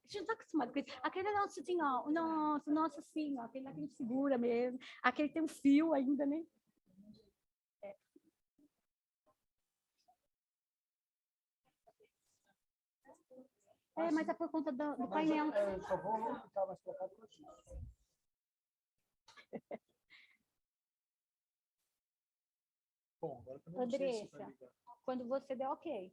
gente não está acostumado com isso. Aquele nosso assim, ó, nosso assim, ó, aquele lá que a gente segura mesmo. Aquele tem um fio ainda, né? Mas é por conta do painel. Eu só vou ficar mais pra cá. Bom, agora também não sei se vai ligar. Quando você der ok.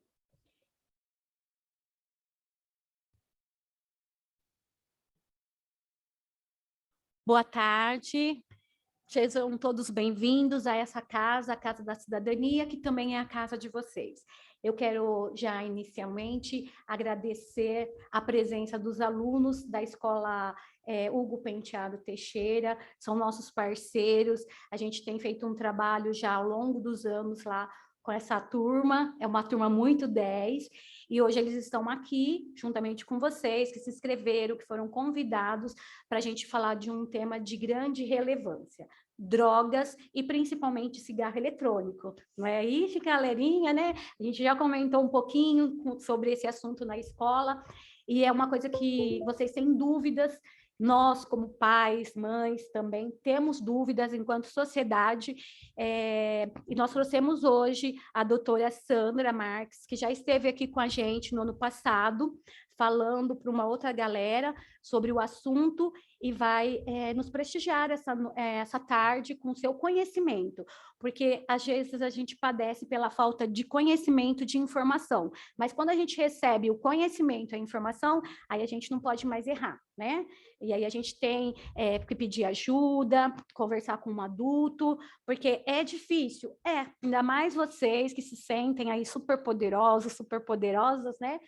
Boa tarde. Sejam todos bem-vindos a essa casa, a Casa da Cidadania, que também é a casa de vocês. Eu quero já inicialmente agradecer a presença dos alunos da escola Hugo Penteado Teixeira, são nossos parceiros, a gente tem feito um trabalho já ao longo dos anos lá com essa turma, é uma turma muito 10, e hoje eles estão aqui, juntamente com vocês, que se inscreveram, que foram convidados para a gente falar de um tema de grande relevância, drogas e principalmente cigarro eletrônico, não é isso, galerinha, né? A gente já comentou um pouquinho sobre esse assunto na escola, e é uma coisa que vocês têm dúvidas, nós, como pais, mães, também temos dúvidas enquanto sociedade, e nós trouxemos hoje a doutora Sandra Marques, que já esteve aqui com a gente no ano passado, falando para uma outra galera sobre o assunto e vai nos prestigiar essa tarde com seu conhecimento, porque às vezes a gente padece pela falta de conhecimento, de informação, mas quando a gente recebe o conhecimento, a informação, aí a gente não pode mais errar, né? E aí a gente tem que pedir ajuda, conversar com um adulto, porque é difícil, ainda mais vocês que se sentem aí super poderosos, super poderosas, né?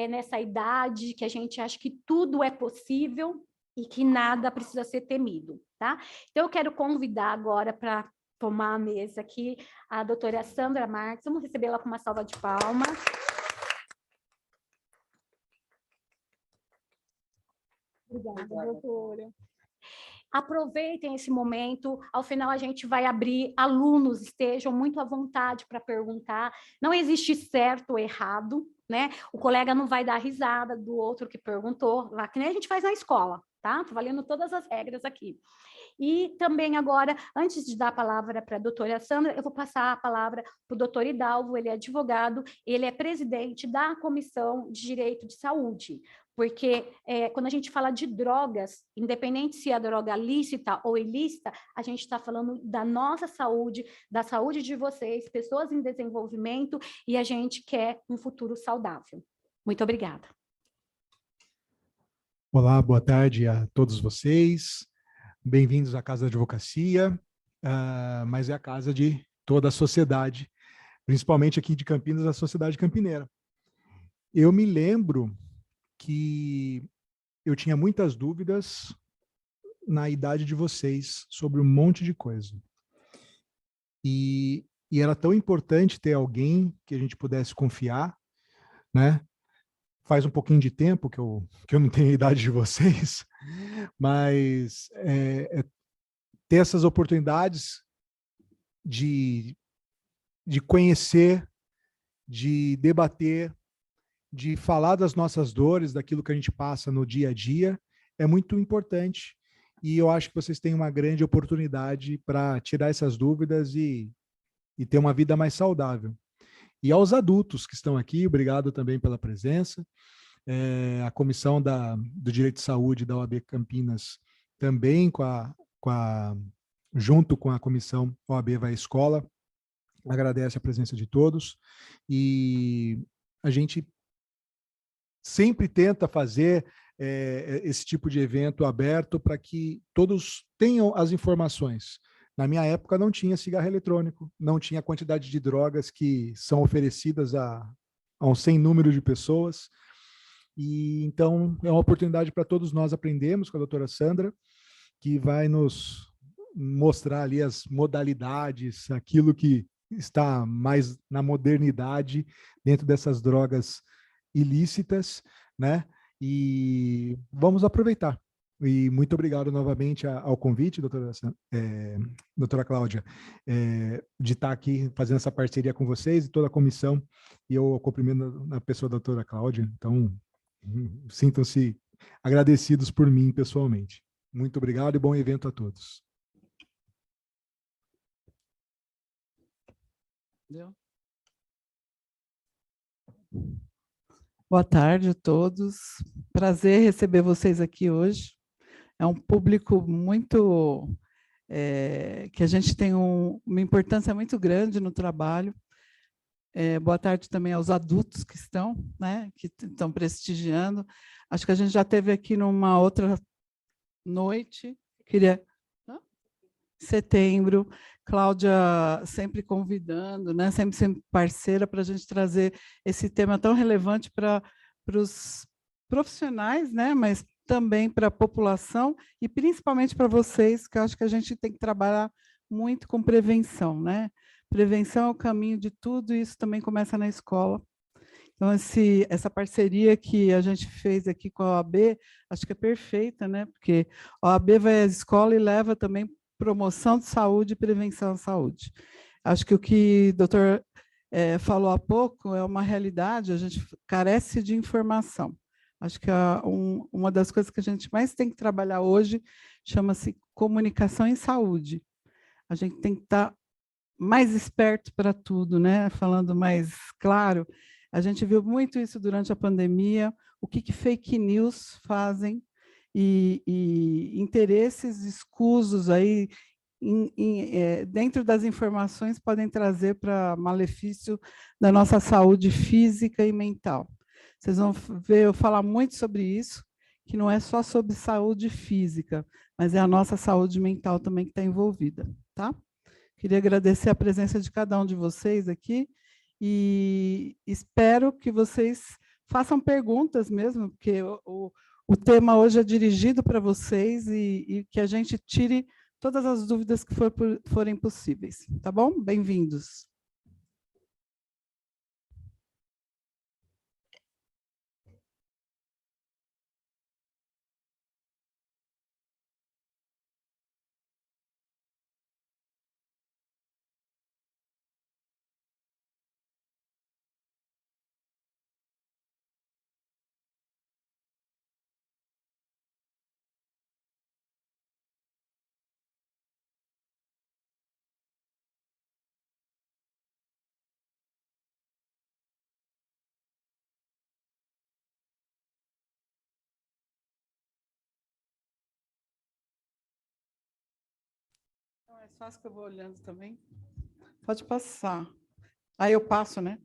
Nessa idade que a gente acha que tudo é possível e que nada precisa ser temido, tá? Então, eu quero convidar agora para tomar a mesa aqui a doutora Sandra Marques, vamos recebê-la com uma salva de palmas. Obrigada, doutora. Aproveitem esse momento, ao final a gente vai abrir, alunos estejam muito à vontade para perguntar, não existe certo ou errado, né? O colega não vai dar risada do outro que perguntou, lá que nem a gente faz na escola, tá? Tô valendo todas as regras aqui. E também agora, antes de dar a palavra para a doutora Sandra, eu vou passar a palavra para o doutor Hidalgo, ele é advogado, ele é presidente da Comissão de Direito de Saúde, porque quando a gente fala de drogas, independente se é droga lícita ou ilícita, a gente está falando da nossa saúde, da saúde de vocês, pessoas em desenvolvimento, e a gente quer um futuro saudável. Muito obrigada. Olá, boa tarde a todos vocês. Bem-vindos à Casa da Advocacia, mas é a casa de toda a sociedade, principalmente aqui de Campinas, a sociedade campineira. Eu me lembro que eu tinha muitas dúvidas na idade de vocês sobre um monte de coisa. E era tão importante ter alguém que a gente pudesse confiar, né? Faz um pouquinho de tempo que eu não tenho a idade de vocês, mas ter essas oportunidades de conhecer, de debater, de falar das nossas dores, daquilo que a gente passa no dia a dia, é muito importante. E eu acho que vocês têm uma grande oportunidade para tirar essas dúvidas e ter uma vida mais saudável. E aos adultos que estão aqui, obrigado também pela presença. A Comissão do Direito de Saúde da OAB Campinas, também junto com a Comissão OAB Vai à Escola, agradece a presença de todos. E a gente sempre tenta fazer esse tipo de evento aberto para que todos tenham as informações. Na minha época não tinha cigarro eletrônico, não tinha a quantidade de drogas que são oferecidas a um sem número de pessoas. E então é uma oportunidade para todos nós aprendermos com a doutora Sandra, que vai nos mostrar ali as modalidades, aquilo que está mais na modernidade dentro dessas drogas ilícitas, né? E vamos aproveitar. E muito obrigado novamente ao convite, doutora Cláudia, de estar aqui fazendo essa parceria com vocês e toda a comissão. E eu cumprimento na pessoa da doutora Cláudia. Então, sintam-se agradecidos por mim pessoalmente. Muito obrigado e bom evento a todos. Boa tarde a todos. Prazer receber vocês aqui hoje. É um público muito que a gente tem uma importância muito grande no trabalho. Boa tarde também aos adultos que estão, né, que estão prestigiando. Acho que a gente já teve aqui numa outra noite, setembro, Cláudia sempre convidando, né, sempre parceira para a gente trazer esse tema tão relevante para os profissionais, né, mas também para a população e principalmente para vocês, que eu acho que a gente tem que trabalhar muito com prevenção, né? Prevenção é o caminho de tudo, e isso também começa na escola. Então, essa parceria que a gente fez aqui com a OAB, acho que é perfeita, né? Porque a OAB vai à escola e leva também promoção de saúde e prevenção à saúde. Acho que o que o doutor falou há pouco é uma realidade, a gente carece de informação. Acho que uma das coisas que a gente mais tem que trabalhar hoje chama-se comunicação em saúde. A gente tem que estar mais esperto para tudo, né? Falando mais claro, a gente viu muito isso durante a pandemia, o que fake news fazem e interesses escusos aí dentro das informações podem trazer para malefício da nossa saúde física e mental. Vocês vão ver eu falar muito sobre isso, que não é só sobre saúde física, mas é a nossa saúde mental também que está envolvida, tá? Queria agradecer a presença de cada um de vocês aqui e espero que vocês façam perguntas mesmo, porque o tema hoje é dirigido para vocês e que a gente tire todas as dúvidas que forem possíveis. Tá bom? Bem-vindos. É mais fácil que eu vou olhando também. Pode passar. Aí eu passo, né?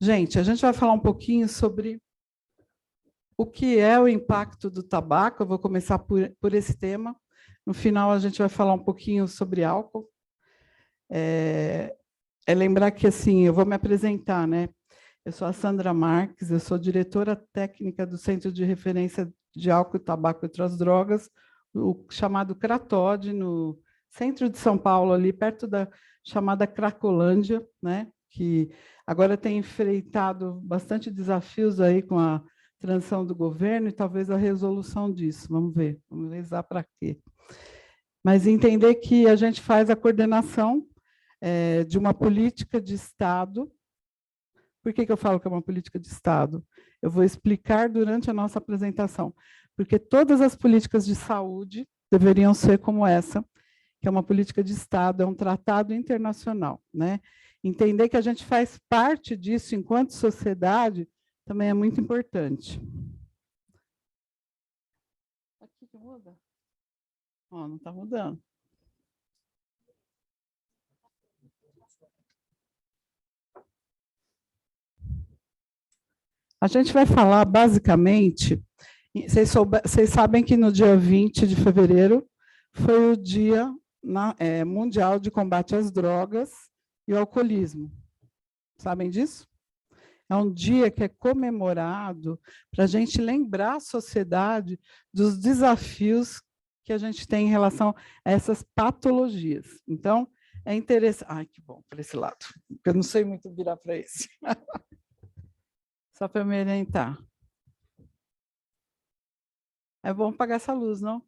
Gente, a gente vai falar um pouquinho sobre o que é o impacto do tabaco. Eu vou começar por esse tema. No final, a gente vai falar um pouquinho sobre álcool. Lembrar que, assim, eu vou me apresentar, né? Eu sou a Sandra Marques, eu sou diretora técnica do Centro de Referência de Álcool, Tabaco e Outras Drogas, o chamado CRATOD, no centro de São Paulo, ali perto da chamada Cracolândia, né? Que agora tem enfrentado bastante desafios aí com a transição do governo e talvez a resolução disso. Vamos ver, vamos rezar para quê. Mas entender que a gente faz a coordenação de uma política de Estado. Por que eu falo que é uma política de Estado? Eu vou explicar durante a nossa apresentação. Porque todas as políticas de saúde deveriam ser como essa, que é uma política de Estado, é um tratado internacional, né? Entender que a gente faz parte disso enquanto sociedade também é muito importante. Aqui que muda? Ó, não está mudando. A gente vai falar, basicamente, vocês sabem que no dia 20 de fevereiro foi o Dia Mundial de Combate às Drogas e ao Alcoolismo. Sabem disso? É um dia que é comemorado para a gente lembrar a sociedade dos desafios que a gente tem em relação a essas patologias. Então, é interessante... Ai, que bom, para esse lado, porque eu não sei muito virar para esse. Só para me orientar. É bom apagar essa luz, não? A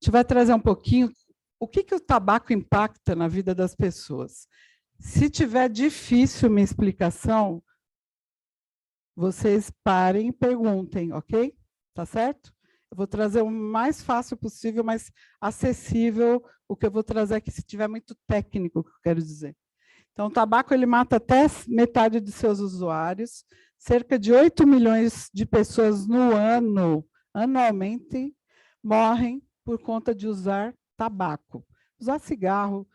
gente vai trazer um pouquinho o que o tabaco impacta na vida das pessoas? Se tiver difícil minha explicação, vocês parem e perguntem, ok? Tá certo? Eu vou trazer o mais fácil possível, mais acessível, o que eu vou trazer aqui, se tiver muito técnico, que eu quero dizer. Então, o tabaco ele mata até metade de seus usuários, cerca de 8 milhões de pessoas no ano, anualmente, morrem por conta de usar tabaco. Usar cigarro,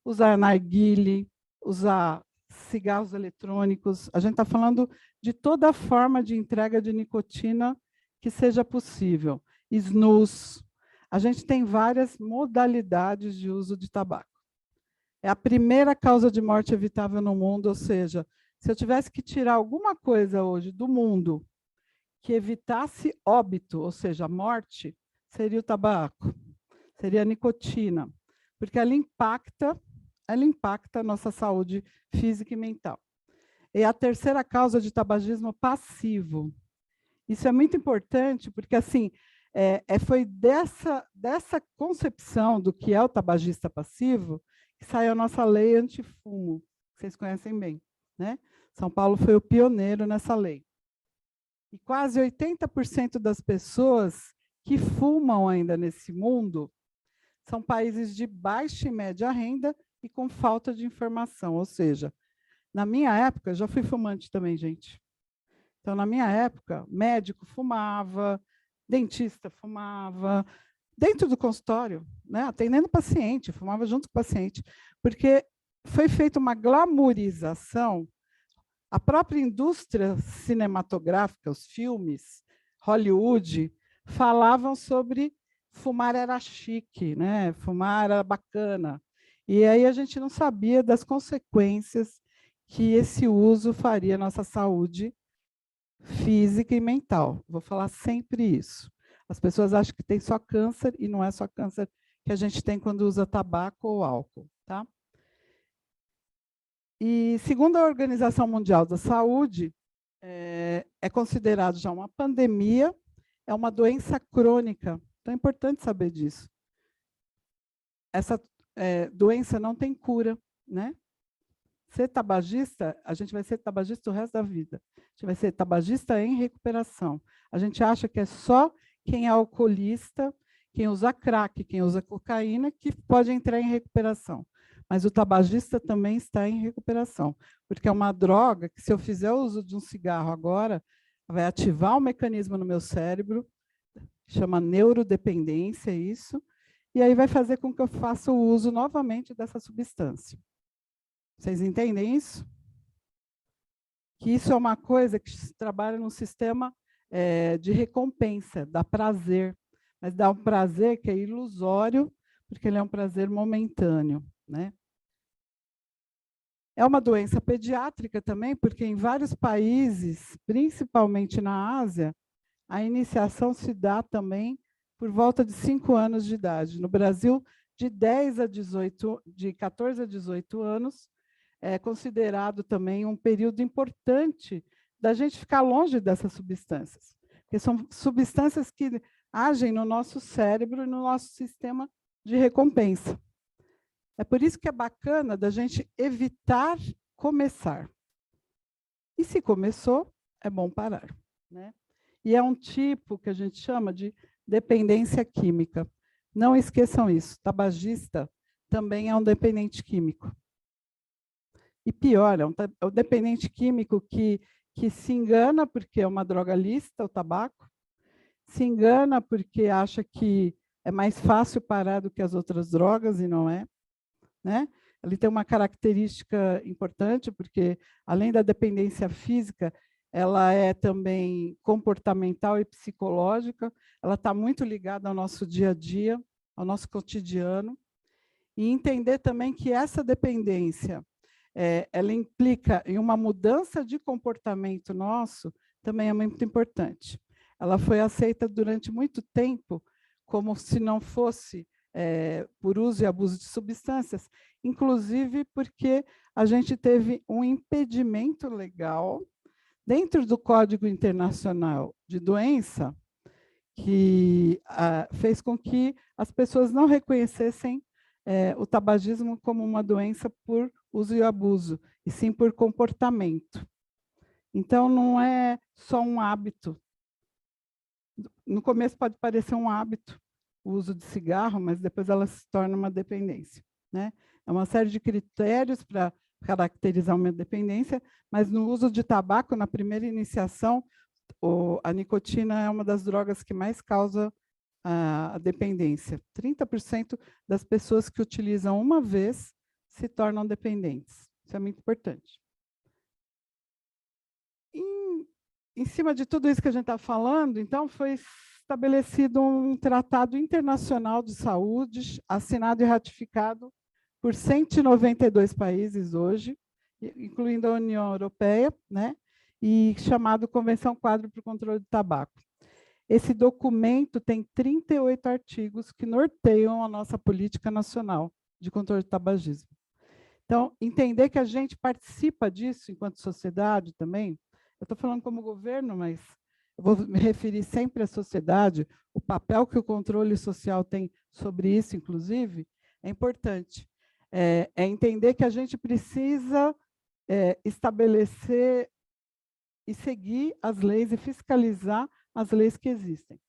usar narguile, usar cigarros eletrônicos. A gente está falando de toda forma de entrega de nicotina que seja possível. Snus. A gente tem várias modalidades de uso de tabaco. É a primeira causa de morte evitável no mundo, ou seja, se eu tivesse que tirar alguma coisa hoje do mundo que evitasse óbito, ou seja, morte, seria o tabaco, seria a nicotina, porque ela impacta a nossa saúde física e mental. E a terceira causa de tabagismo passivo. Isso é muito importante, porque assim, foi dessa concepção do que é o tabagista passivo que saiu a nossa lei antifumo, que vocês conhecem bem, né? São Paulo foi o pioneiro nessa lei. E quase 80% das pessoas que fumam ainda nesse mundo são países de baixa e média renda e com falta de informação. Ou seja, na minha época, já fui fumante também, gente. Então, na minha época, médico fumava, dentista fumava, dentro do consultório, né, atendendo o paciente, fumava junto com o paciente, porque foi feita uma glamourização. A própria indústria cinematográfica, os filmes, Hollywood, falavam sobre fumar era chique, né? Fumar era bacana. E aí a gente não sabia das consequências que esse uso faria na nossa saúde física e mental. Vou falar sempre isso. As pessoas acham que tem só câncer e não é só câncer que a gente tem quando usa tabaco ou álcool, tá? E, segundo a Organização Mundial da Saúde, é considerado já uma pandemia, é uma doença crônica. Então, é importante saber disso. Essa doença não tem cura, né? Ser tabagista, a gente vai ser tabagista o resto da vida. A gente vai ser tabagista em recuperação. A gente acha que é só quem é alcoolista, quem usa crack, quem usa cocaína, que pode entrar em recuperação. Mas o tabagista também está em recuperação, porque é uma droga que, se eu fizer o uso de um cigarro agora, vai ativar um mecanismo no meu cérebro, chama neurodependência, isso, e aí vai fazer com que eu faça o uso novamente dessa substância. Vocês entendem isso? Que isso é uma coisa que se trabalha num sistema de recompensa, dá prazer, mas dá um prazer que é ilusório, porque ele é um prazer momentâneo, né? É uma doença pediátrica também, porque em vários países, principalmente na Ásia, a iniciação se dá também por volta de 5 anos de idade. No Brasil, de 14 a 18 anos, é considerado também um período importante da gente ficar longe dessas substâncias, porque são substâncias que agem no nosso cérebro e no nosso sistema de recompensa. É por isso que é bacana da gente evitar começar. E se começou, é bom parar, né? E é um tipo que a gente chama de dependência química. Não esqueçam isso, tabagista também é um dependente químico. E pior, é um dependente químico que se engana porque é uma droga lícita, o tabaco, se engana porque acha que é mais fácil parar do que as outras drogas, e não é, né? Ele tem uma característica importante, porque, além da dependência física, ela é também comportamental e psicológica, ela está muito ligada ao nosso dia a dia, ao nosso cotidiano, e entender também que essa dependência, ela implica em uma mudança de comportamento nosso, também é muito importante. Ela foi aceita durante muito tempo como se não fosse por uso e abuso de substâncias, inclusive porque a gente teve um impedimento legal dentro do Código Internacional de Doença, que fez com que as pessoas não reconhecessem o tabagismo como uma doença por uso e abuso, e sim por comportamento. Então, não é só um hábito. No começo pode parecer um hábito, o uso de cigarro, mas depois ela se torna uma dependência, né? É uma série de critérios para caracterizar uma dependência, mas no uso de tabaco, na primeira iniciação, a nicotina é uma das drogas que mais causa a dependência. 30% das pessoas que utilizam uma vez se tornam dependentes. Isso é muito importante. Em cima de tudo isso que a gente está falando, então, foi estabelecido um tratado internacional de saúde, assinado e ratificado por 192 países hoje, incluindo a União Europeia, né? E chamado Convenção Quadro para o Controle do Tabaco. Esse documento tem 38 artigos que norteiam a nossa política nacional de controle do tabagismo. Então, entender que a gente participa disso enquanto sociedade também. Eu estou falando como governo, mas eu vou me referir sempre à sociedade, o papel que o controle social tem sobre isso, inclusive, é importante. É entender que a gente precisa estabelecer e seguir as leis e fiscalizar as leis que existem.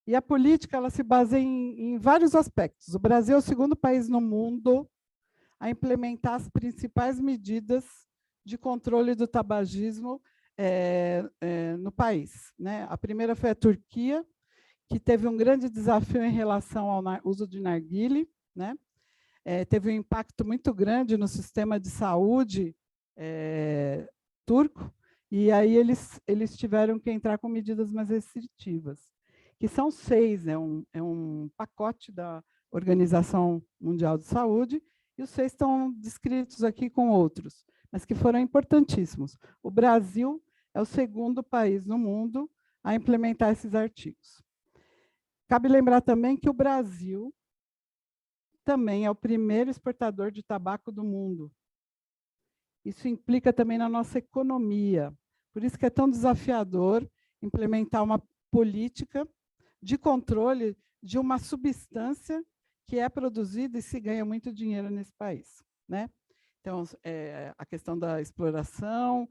E a política ela se baseia em vários aspectos. O Brasil é o segundo país no mundo a implementar as principais medidas de controle do tabagismo no país, né? A primeira foi a Turquia, que teve um grande desafio em relação ao uso de narguile, né? Teve um impacto muito grande no sistema de saúde turco, e aí eles tiveram que entrar com medidas mais restritivas, que são 6, é um pacote da Organização Mundial de Saúde, e os 6 estão descritos aqui com outros, mas que foram importantíssimos. O Brasil é o segundo país no mundo a implementar esses artigos. Cabe lembrar também que o Brasil também é o primeiro exportador de tabaco do mundo. Isso implica também na nossa economia. Por isso que é tão desafiador implementar uma política de controle de uma substância que é produzida e se ganha muito dinheiro nesse país, né? Então, a questão da exploração,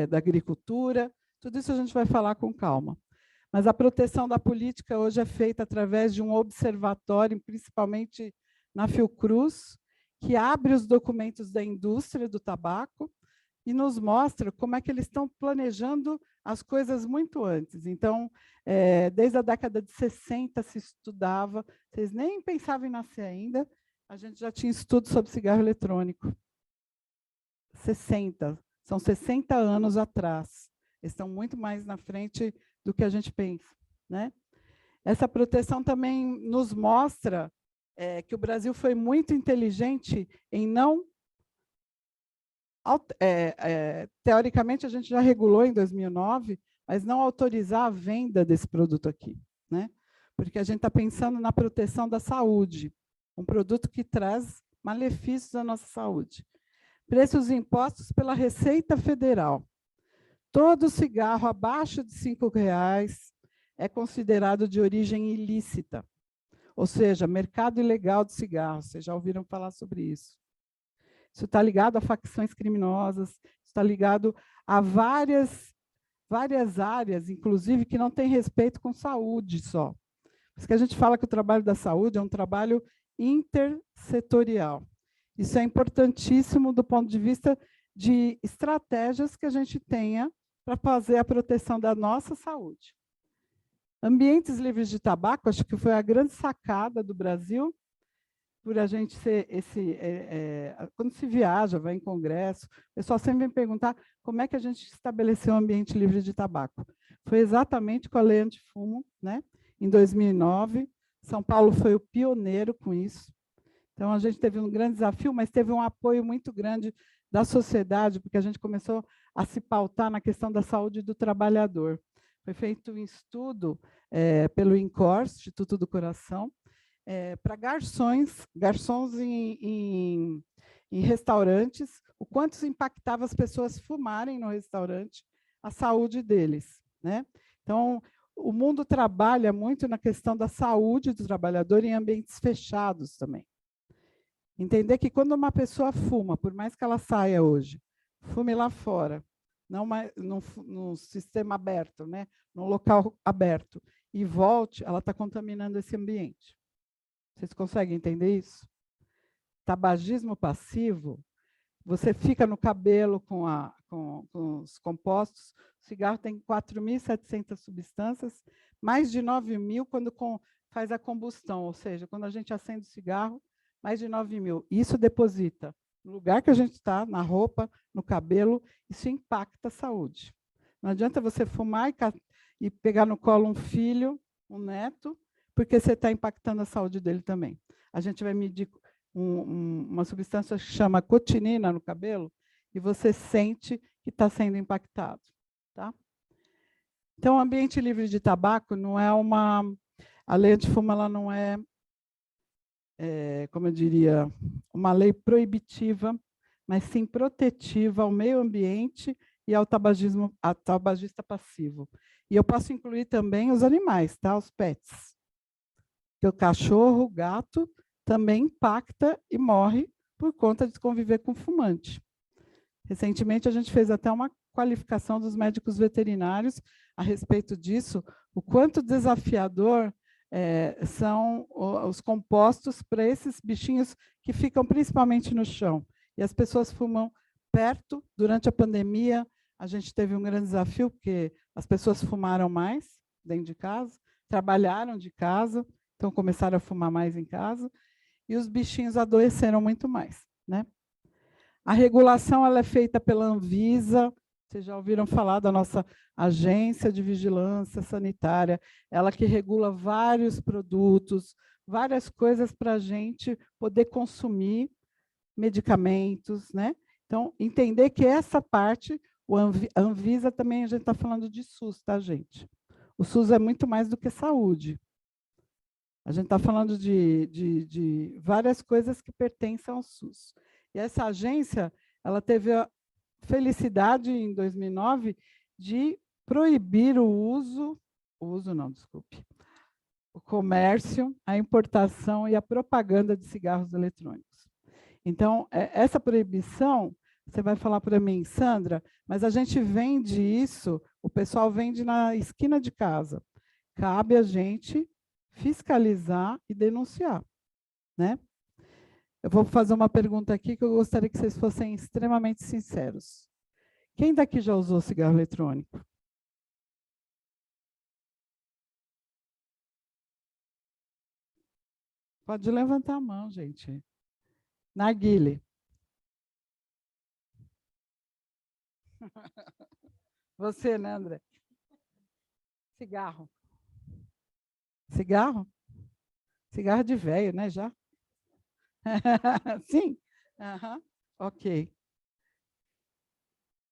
da agricultura, tudo isso a gente vai falar com calma. Mas a proteção da política hoje é feita através de um observatório, principalmente na Fiocruz, que abre os documentos da indústria do tabaco e nos mostra como é que eles estão planejando as coisas muito antes. Então, desde a década de 60 se estudava, vocês nem pensavam em nascer ainda, a gente já tinha estudo sobre cigarro eletrônico. 60, são 60 anos atrás. Eles estão muito mais na frente do que a gente pensa, né? Essa proteção também nos mostra que o Brasil foi muito inteligente em não... teoricamente, a gente já regulou em 2009, mas não autorizar a venda desse produto aqui, né? Porque a gente está pensando na proteção da saúde, um produto que traz malefícios à nossa saúde. Preços impostos pela Receita Federal. Todo cigarro abaixo de R$ 5 é considerado de origem ilícita, ou seja, mercado ilegal de cigarros. Vocês já ouviram falar sobre isso. Isso está ligado a facções criminosas, está ligado a várias áreas, inclusive, que não têm respeito com saúde só. Por isso que a gente fala que o trabalho da saúde é um trabalho intersetorial. Isso é importantíssimo do ponto de vista de estratégias que a gente tenha para fazer a proteção da nossa saúde. Ambientes livres de tabaco, acho que foi a grande sacada do Brasil, por a gente ser quando se viaja, vai em congresso, o pessoal sempre vem perguntar como é que a gente estabeleceu um ambiente livre de tabaco. Foi exatamente com a lei antifumo, né? Em 2009, São Paulo foi o pioneiro com isso. Então, a gente teve um grande desafio, mas teve um apoio muito grande da sociedade, porque a gente começou a se pautar na questão da saúde do trabalhador. Foi feito um estudo pelo INCOR, Instituto do Coração, para garçons em restaurantes, o quanto isso impactava as pessoas fumarem no restaurante, a saúde deles, né? Então, o mundo trabalha muito na questão da saúde do trabalhador em ambientes fechados também, Entender que quando uma pessoa fuma, por mais que ela saia hoje, fume lá fora, não mais no sistema aberto, né? No local aberto, e volte, ela está contaminando esse ambiente. Vocês conseguem entender isso? Tabagismo passivo, você fica no cabelo com os compostos, o cigarro tem 4.700 substâncias, mais de 9.000 quando faz a combustão, ou seja, quando a gente acende o cigarro, mais de 9.000. Isso deposita no lugar que a gente está, na roupa, no cabelo, isso impacta a saúde. Não adianta você fumar e pegar no colo um filho, um neto, porque você está impactando a saúde dele também. A gente vai medir uma substância que chama cotinina no cabelo e você sente que está sendo impactado. Tá? Então, o ambiente livre de tabaco não é uma... A lei antifumo ela não é, como eu diria, uma lei proibitiva, mas sim protetiva ao meio ambiente e ao tabagista passivo. E eu posso incluir também os animais, tá? Os pets. O cachorro, o gato, também impacta e morre por conta de conviver com fumante. Recentemente, a gente fez até uma qualificação dos médicos veterinários a respeito disso, o quanto desafiador são os compostos para esses bichinhos que ficam principalmente no chão. E as pessoas fumam perto. Durante a pandemia, a gente teve um grande desafio, porque as pessoas fumaram mais dentro de casa, trabalharam de casa, então começaram a fumar mais em casa, e os bichinhos adoeceram muito mais, né? A regulação ela é feita pela Anvisa, vocês já ouviram falar da nossa agência de vigilância sanitária, ela que regula vários produtos, várias coisas para a gente poder consumir medicamentos, né? Então, entender que essa parte, a Anvisa também, a gente está falando de SUS, tá, gente? O SUS é muito mais do que saúde. A gente está falando de várias coisas que pertencem ao SUS. E essa agência, ela teve a felicidade, em 2009, de proibir o comércio, a importação e a propaganda de cigarros eletrônicos. Então, essa proibição, você vai falar para mim, Sandra, mas a gente vende isso, o pessoal vende na esquina de casa. Cabe a gente fiscalizar e denunciar, né? Eu vou fazer uma pergunta aqui que eu gostaria que vocês fossem extremamente sinceros. Quem daqui já usou cigarro eletrônico? Pode levantar a mão, gente. Narguile. Você, né, André? Cigarro. Cigarro? Cigarro de velho, né, já? Sim? Uhum. Ok.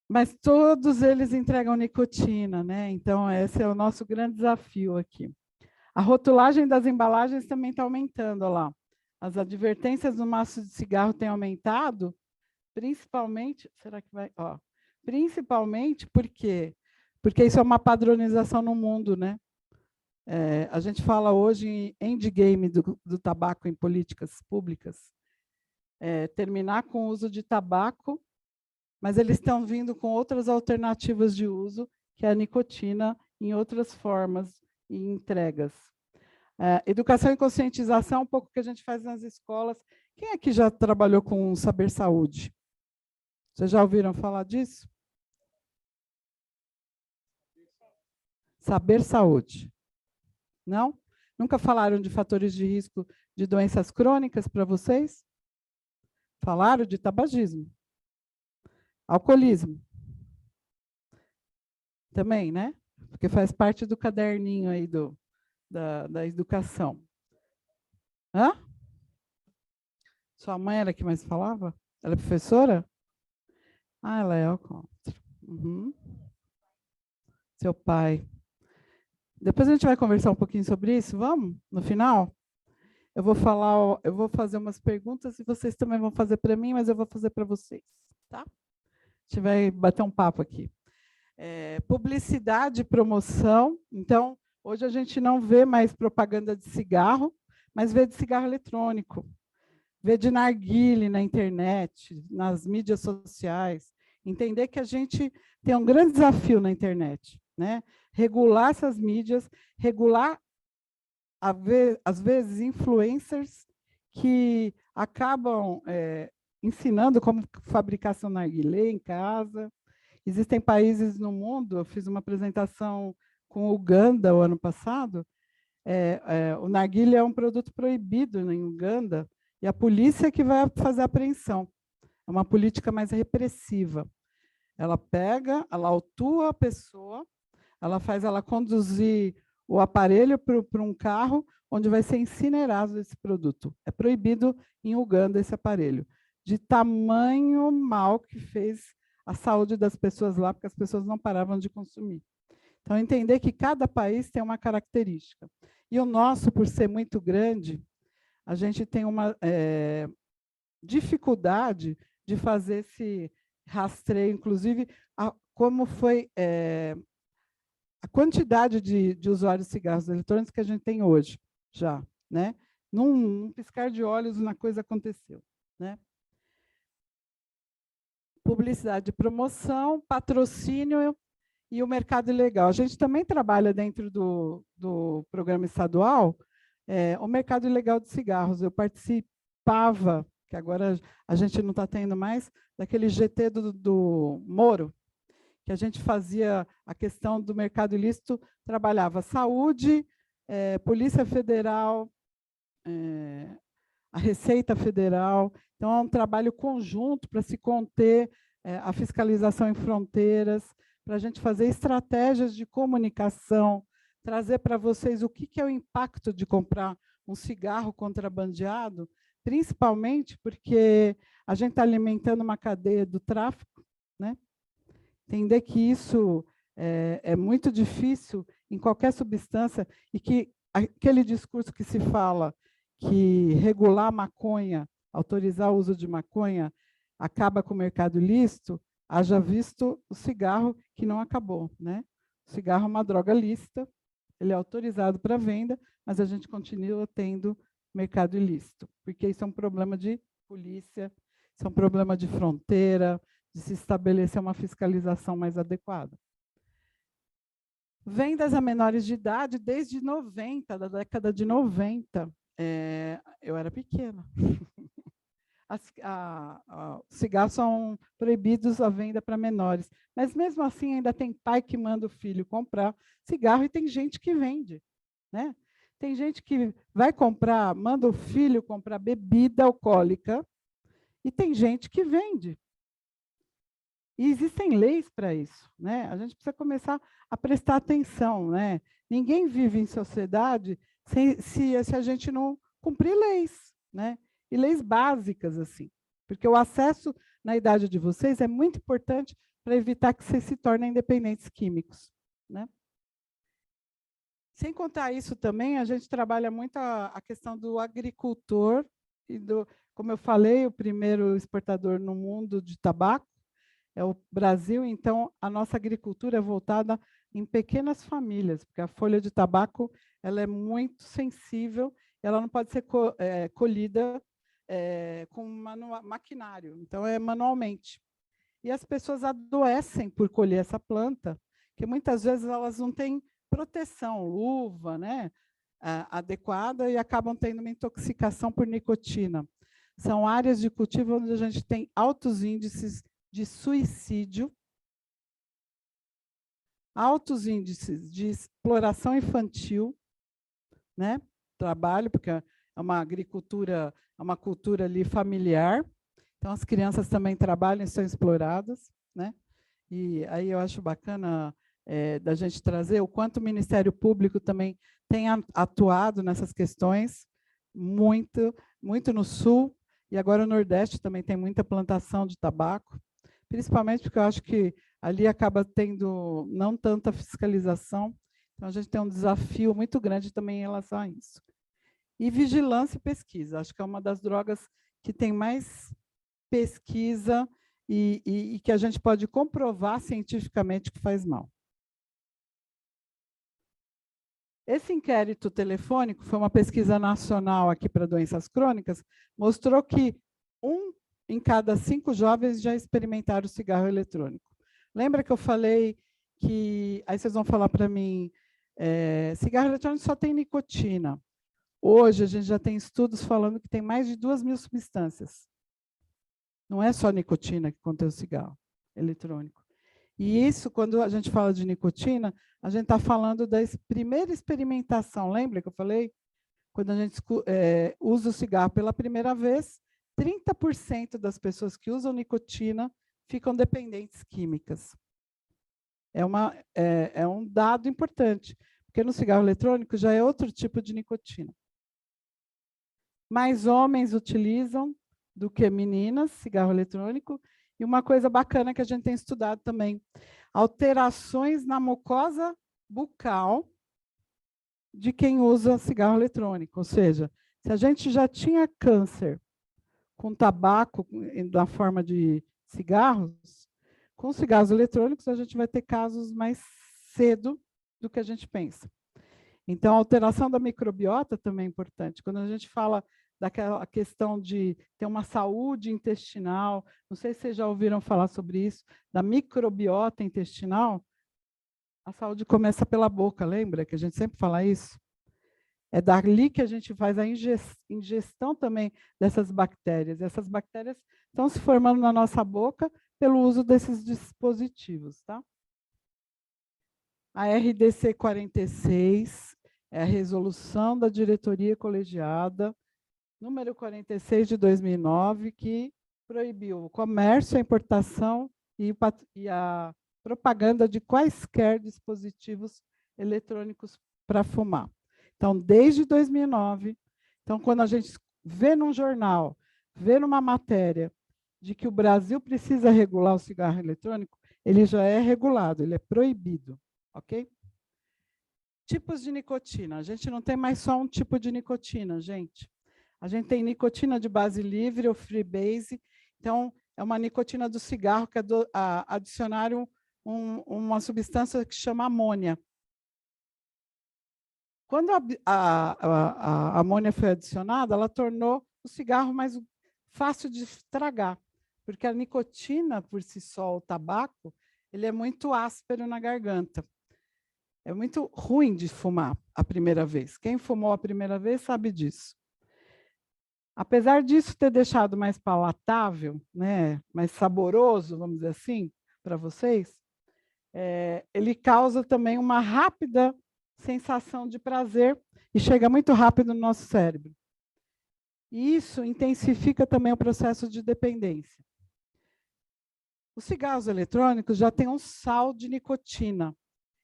Mas todos eles entregam nicotina, né? Então, esse é o nosso grande desafio aqui. A rotulagem das embalagens também está aumentando, olha lá. As advertências do maço de cigarro têm aumentado, principalmente... Será que vai... Ó, principalmente porque isso é uma padronização no mundo, né? A gente fala hoje em endgame do tabaco em políticas públicas, terminar com o uso de tabaco, mas eles estão vindo com outras alternativas de uso, que é a nicotina, em outras formas e entregas. Educação e conscientização é um pouco que a gente faz nas escolas. Quem aqui já trabalhou com Saber Saúde? Vocês já ouviram falar disso? Saber Saúde. Não? Nunca falaram de fatores de risco de doenças crônicas para vocês? Falaram de tabagismo. Alcoolismo. Também, né? Porque faz parte do caderninho aí da educação. Hã? Sua mãe era que mais falava? Ela é professora? Ah, ela é alcoólatra. Uhum. Seu pai. Depois a gente vai conversar um pouquinho sobre isso, vamos? No final? Eu vou fazer umas perguntas e vocês também vão fazer para mim, mas eu vou fazer para vocês, tá? A gente vai bater um papo aqui. Publicidade e promoção. Então, hoje a gente não vê mais propaganda de cigarro, mas vê de cigarro eletrônico. ver de narguile na internet, nas mídias sociais, entender que a gente tem um grande desafio na internet, né? Regular essas mídias, regular, às vezes, influencers que acabam ensinando como fabricar seu narguilé em casa. Existem países no mundo, eu fiz uma apresentação com o Uganda o ano passado, o narguilé é um produto proibido em Uganda, e a polícia é que vai fazer a apreensão. É uma política mais repressiva. Ela pega, ela autua a pessoa, ela faz ela conduzir o aparelho para um carro onde vai ser incinerado esse produto. É proibido em Uganda esse aparelho, de tamanho mal que fez a saúde das pessoas lá, porque as pessoas não paravam de consumir. Então, entender que cada país tem uma característica. E o nosso, por ser muito grande, a gente tem uma dificuldade de fazer esse rastreio, inclusive, como foi a quantidade de usuários de cigarros eletrônicos que a gente tem hoje, já. Né? Num piscar de olhos, uma coisa aconteceu. Né? Publicidade de promoção, patrocínio e o mercado ilegal. A gente também trabalha dentro do programa estadual o mercado ilegal de cigarros. Eu participava, que agora a gente não está tendo mais, daquele GT do Moro, que a gente fazia a questão do mercado ilícito, trabalhava saúde, Polícia Federal, a Receita Federal. Então, é um trabalho conjunto para se conter a fiscalização em fronteiras, para a gente fazer estratégias de comunicação, trazer para vocês o que é o impacto de comprar um cigarro contrabandeado, principalmente porque a gente está alimentando uma cadeia do tráfico, né? Entender que isso é muito difícil em qualquer substância e que aquele discurso que se fala que regular a maconha, autorizar o uso de maconha, acaba com o mercado ilícito, haja visto o cigarro que não acabou. Né? O cigarro é uma droga lícita, ele é autorizado para venda, mas a gente continua tendo mercado ilícito, porque isso é um problema de polícia, isso é um problema de fronteira, de se estabelecer uma fiscalização mais adequada. Vendas a menores de idade desde 90, da década de 90. Eu era pequena. Os cigarros são proibidos a venda para menores, mas mesmo assim ainda tem pai que manda o filho comprar cigarro e tem gente que vende. Né? Tem gente que vai comprar, manda o filho comprar bebida alcoólica e tem gente que vende. E existem leis para isso. Né? A gente precisa começar a prestar atenção. Né? Ninguém vive em sociedade se a gente não cumprir leis. Né? E leis básicas, assim. Porque o acesso na idade de vocês é muito importante para evitar que vocês se tornem dependentes químicos. Né? Sem contar isso também, a gente trabalha muito a questão do agricultor, e como eu falei, o primeiro exportador no mundo de tabaco é o Brasil, então a nossa agricultura é voltada em pequenas famílias, porque a folha de tabaco ela é muito sensível, ela não pode ser colhida com maquinário, então é manualmente. E as pessoas adoecem por colher essa planta, que muitas vezes elas não têm proteção, luva, né, adequada, e acabam tendo uma intoxicação por nicotina. São áreas de cultivo onde a gente tem altos índices de suicídio, altos índices de exploração infantil, né? Trabalho, porque é uma agricultura, é uma cultura ali familiar, então as crianças também trabalham e são exploradas, né? E aí eu acho bacana da gente trazer o quanto o Ministério Público também tem atuado nessas questões, muito, muito no Sul, e agora o Nordeste também tem muita plantação de tabaco, principalmente porque eu acho que ali acaba tendo não tanta fiscalização, então a gente tem um desafio muito grande também em relação a isso. E vigilância e pesquisa, acho que é uma das drogas que tem mais pesquisa e que a gente pode comprovar cientificamente que faz mal. Esse inquérito telefônico foi uma pesquisa nacional aqui para doenças crônicas, mostrou que 1 em cada 5 jovens já experimentaram o cigarro eletrônico. Lembra que eu falei que... Aí vocês vão falar para mim, cigarro eletrônico só tem nicotina. Hoje a gente já tem estudos falando que tem mais de 2.000 substâncias. Não é só nicotina que contém o cigarro eletrônico. E isso, quando a gente fala de nicotina, a gente está falando da primeira experimentação. Lembra que eu falei? Quando a gente usa o cigarro pela primeira vez, 30% das pessoas que usam nicotina ficam dependentes químicas. É um dado importante, porque no cigarro eletrônico já é outro tipo de nicotina. Mais homens utilizam do que meninas, cigarro eletrônico. E uma coisa bacana que a gente tem estudado também, alterações na mucosa bucal de quem usa cigarro eletrônico. Ou seja, se a gente já tinha câncer com tabaco na forma de cigarros, com cigarros eletrônicos a gente vai ter casos mais cedo do que a gente pensa. Então, a alteração da microbiota também é importante. Quando a gente fala daquela questão de ter uma saúde intestinal, não sei se vocês já ouviram falar sobre isso, da microbiota intestinal, a saúde começa pela boca, lembra que a gente sempre fala isso? É dali que a gente faz a ingestão também dessas bactérias. Essas bactérias estão se formando na nossa boca pelo uso desses dispositivos, tá? A RDC 46 é a resolução da diretoria colegiada número 46 de 2009, que proibiu o comércio, a importação e a propaganda de quaisquer dispositivos eletrônicos para fumar. Então, desde 2009, então, quando a gente vê num jornal, vê numa matéria de que o Brasil precisa regular o cigarro eletrônico, ele já é regulado, ele é proibido, ok? Tipos de nicotina. A gente não tem mais só um tipo de nicotina, gente. A gente tem nicotina de base livre ou freebase. Então, é uma nicotina do cigarro que adicionaram uma substância que chama amônia. Quando a amônia foi adicionada, ela tornou o cigarro mais fácil de estragar, porque a nicotina, por si só, o tabaco, ele é muito áspero na garganta. É muito ruim de fumar a primeira vez. Quem fumou a primeira vez sabe disso. Apesar disso ter deixado mais palatável, né, mais saboroso, vamos dizer assim, para vocês, ele causa também uma rápida sensação de prazer e chega muito rápido no nosso cérebro. E isso intensifica também o processo de dependência. Os cigarros eletrônicos já têm um sal de nicotina.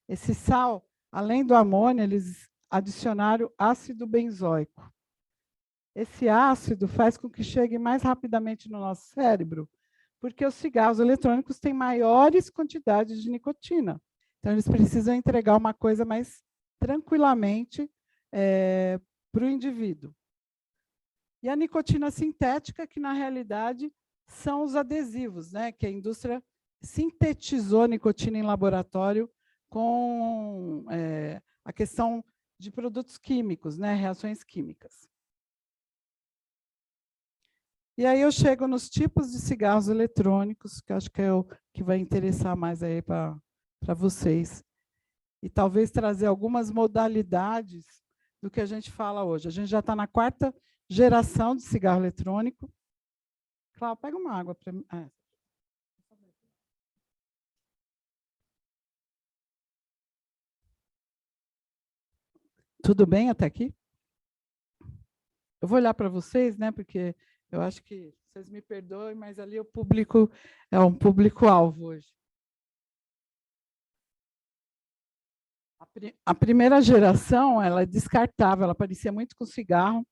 Esse sal, além do amônia, eles adicionaram ácido benzoico. Esse ácido faz com que chegue mais rapidamente no nosso cérebro, porque os cigarros eletrônicos têm maiores quantidades de nicotina. Então, eles precisam entregar uma coisa mais tranquilamente para o indivíduo. E a nicotina sintética, que na realidade são os adesivos, né? Que a indústria sintetizou a nicotina em laboratório com a questão de produtos químicos, né? Reações químicas. E aí eu chego nos tipos de cigarros eletrônicos, que acho que é o que vai interessar mais aí para vocês. E talvez trazer algumas modalidades do que a gente fala hoje. A gente já está na 4ª geração de cigarro eletrônico. Cláudio, pega uma água para mim. Tudo bem até aqui? Eu vou olhar para vocês, né? Porque eu acho que vocês me perdoem, mas ali o público é um público-alvo hoje. A primeira geração, ela é descartável, ela parecia muito com cigarro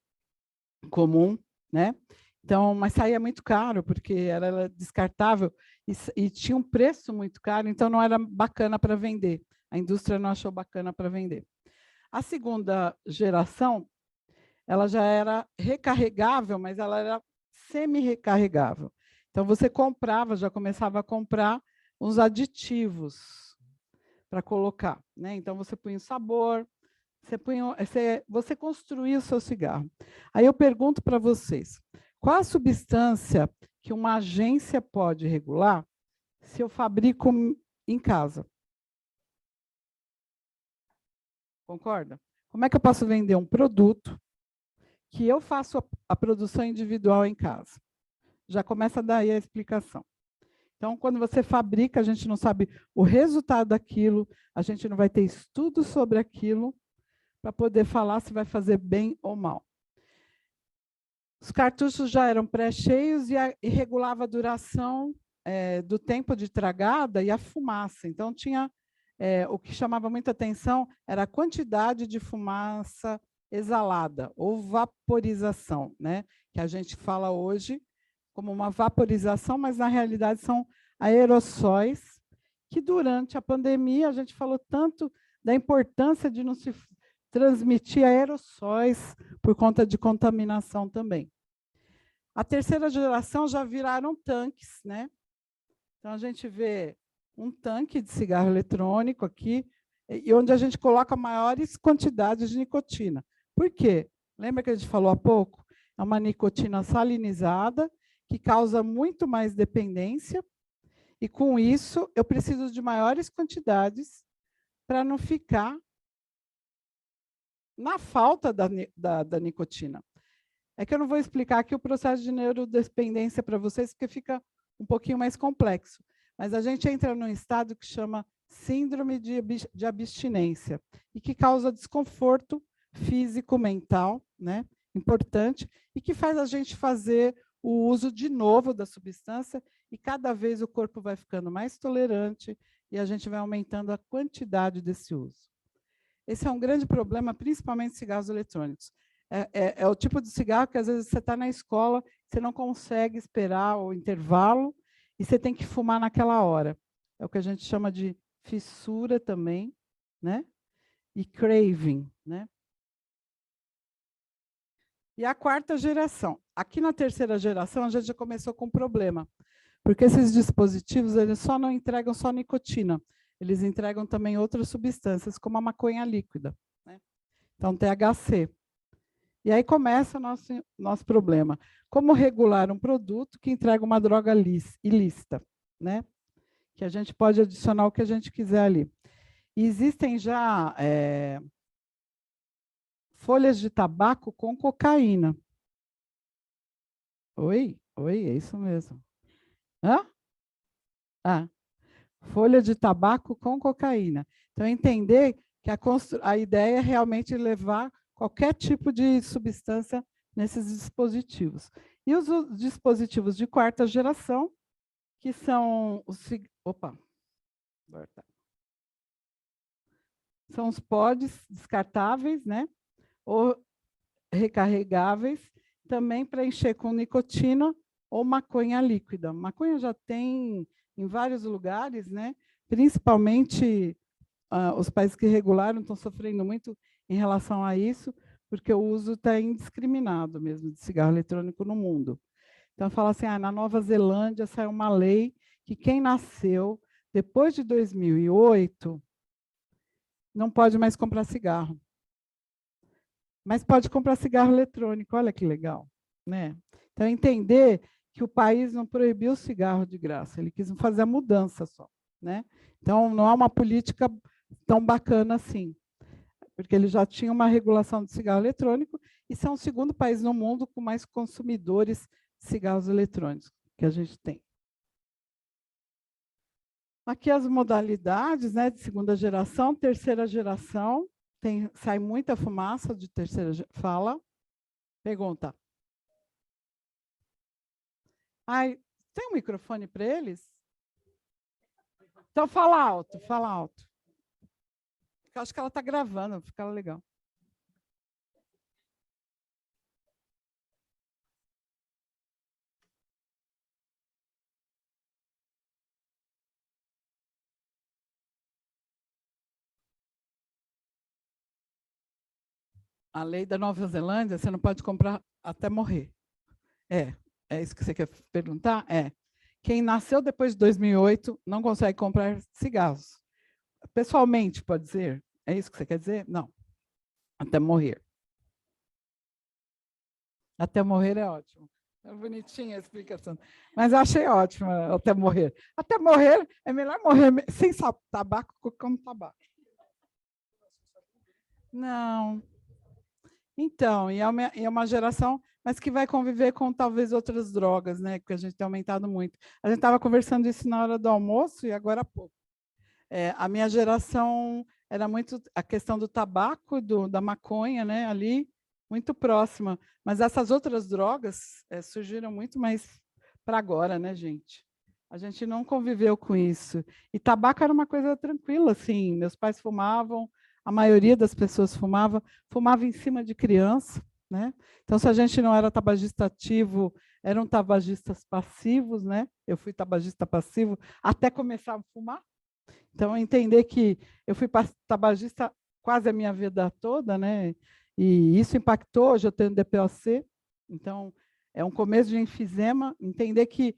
comum, né? Então, mas saía muito caro, porque era descartável e tinha um preço muito caro, então não era bacana para vender. A indústria não achou bacana para vender. A segunda geração, ela já era recarregável, mas ela era semi-recarregável. Então, você comprava, já começava a comprar uns aditivos para colocar, né? Então, você punha o sabor, Você construiu o seu cigarro. Aí eu pergunto para vocês, qual a substância que uma agência pode regular se eu fabrico em casa? Concorda? Como é que eu posso vender um produto que eu faço a produção individual em casa? Já começa daí a explicação. Então, quando você fabrica, a gente não sabe o resultado daquilo, a gente não vai ter estudo sobre aquilo para poder falar se vai fazer bem ou mal. Os cartuchos já eram pré-cheios e regulava a duração do tempo de tragada e a fumaça. Então, tinha o que chamava muita atenção era a quantidade de fumaça exalada, ou vaporização, né? Que a gente fala hoje como uma vaporização, mas, na realidade, são aerossóis, que, durante a pandemia, a gente falou tanto da importância de não se transmitir aerossóis por conta de contaminação também. A terceira geração já viraram tanques, né? Então, a gente vê um tanque de cigarro eletrônico aqui, e onde a gente coloca maiores quantidades de nicotina. Por quê? Lembra que a gente falou há pouco? É uma nicotina salinizada, que causa muito mais dependência, e, com isso, eu preciso de maiores quantidades para não ficar na falta da nicotina. É que eu não vou explicar aqui o processo de neurodependência para vocês, porque fica um pouquinho mais complexo. Mas a gente entra num estado que chama síndrome de abstinência, e que causa desconforto físico, mental, né? Importante, e que faz a gente fazer o uso de novo da substância, e cada vez o corpo vai ficando mais tolerante e a gente vai aumentando a quantidade desse uso. Esse é um grande problema, principalmente de cigarros eletrônicos. É o tipo de cigarro que, às vezes, você está na escola, você não consegue esperar o intervalo e você tem que fumar naquela hora. É o que a gente chama de fissura também, né? E craving, né? E a quarta geração. Aqui na terceira geração, a gente já começou com um problema, porque esses dispositivos eles só não entregam só nicotina, eles entregam também outras substâncias, como a maconha líquida, né? Então, THC. E aí começa o nosso problema. Como regular um produto que entrega uma droga ilícita, né? Que a gente pode adicionar o que a gente quiser ali. E existem já folhas de tabaco com cocaína. Oi, é isso mesmo. Hã? Ah, folha de tabaco com cocaína. Então, entender que a ideia é realmente levar qualquer tipo de substância nesses dispositivos. E os dispositivos de quarta geração, que são os... São os pods descartáveis, né? Ou recarregáveis, também para encher com nicotina ou maconha líquida. Maconha já tem em vários lugares, né? Principalmente os países que regularam estão sofrendo muito em relação a isso, porque o uso está indiscriminado mesmo de cigarro eletrônico no mundo. Então, fala assim, na Nova Zelândia saiu uma lei que quem nasceu depois de 2008 não pode mais comprar cigarro. Mas pode comprar cigarro eletrônico, olha que legal, né? Então, entender que o país não proibiu o cigarro de graça, ele quis fazer a mudança só, né? Então, não é uma política tão bacana assim, porque ele já tinha uma regulação de cigarro eletrônico e são o segundo país no mundo com mais consumidores de cigarros eletrônicos que a gente tem. Aqui as modalidades, né, de segunda geração, terceira geração, sai muita fumaça de terceira geração. Fala. Pergunta. Ai, tem um microfone para eles? Então fala alto, fala alto. Eu acho que ela está gravando, fica legal. A lei da Nova Zelândia, você não pode comprar até morrer. É isso que você quer perguntar? É. Quem nasceu depois de 2008 não consegue comprar cigarros. Pessoalmente, pode dizer? É isso que você quer dizer? Não. Até morrer. Até morrer é ótimo. É bonitinha a explicação. Mas eu achei ótimo, até morrer. Até morrer, é melhor morrer sem tabaco que com tabaco. Não. Então, e é uma geração, mas que vai conviver com talvez outras drogas, né? Que a gente tem aumentado muito. A gente estava conversando isso na hora do almoço e agora há pouco. A minha geração era muito a questão do tabaco, da maconha, né? Ali, muito próxima. Mas essas outras drogas surgiram muito mais para agora, né, gente? A gente não conviveu com isso. E tabaco era uma coisa tranquila, assim. Meus pais fumavam, a maioria das pessoas fumava em cima de criança, né? Então, se a gente não era tabagista ativo, eram tabagistas passivos, né? Eu fui tabagista passivo até começar a fumar. Então, entender que eu fui tabagista quase a minha vida toda, né? E isso impactou, hoje eu tenho DPOC, então é um começo de enfisema, entender que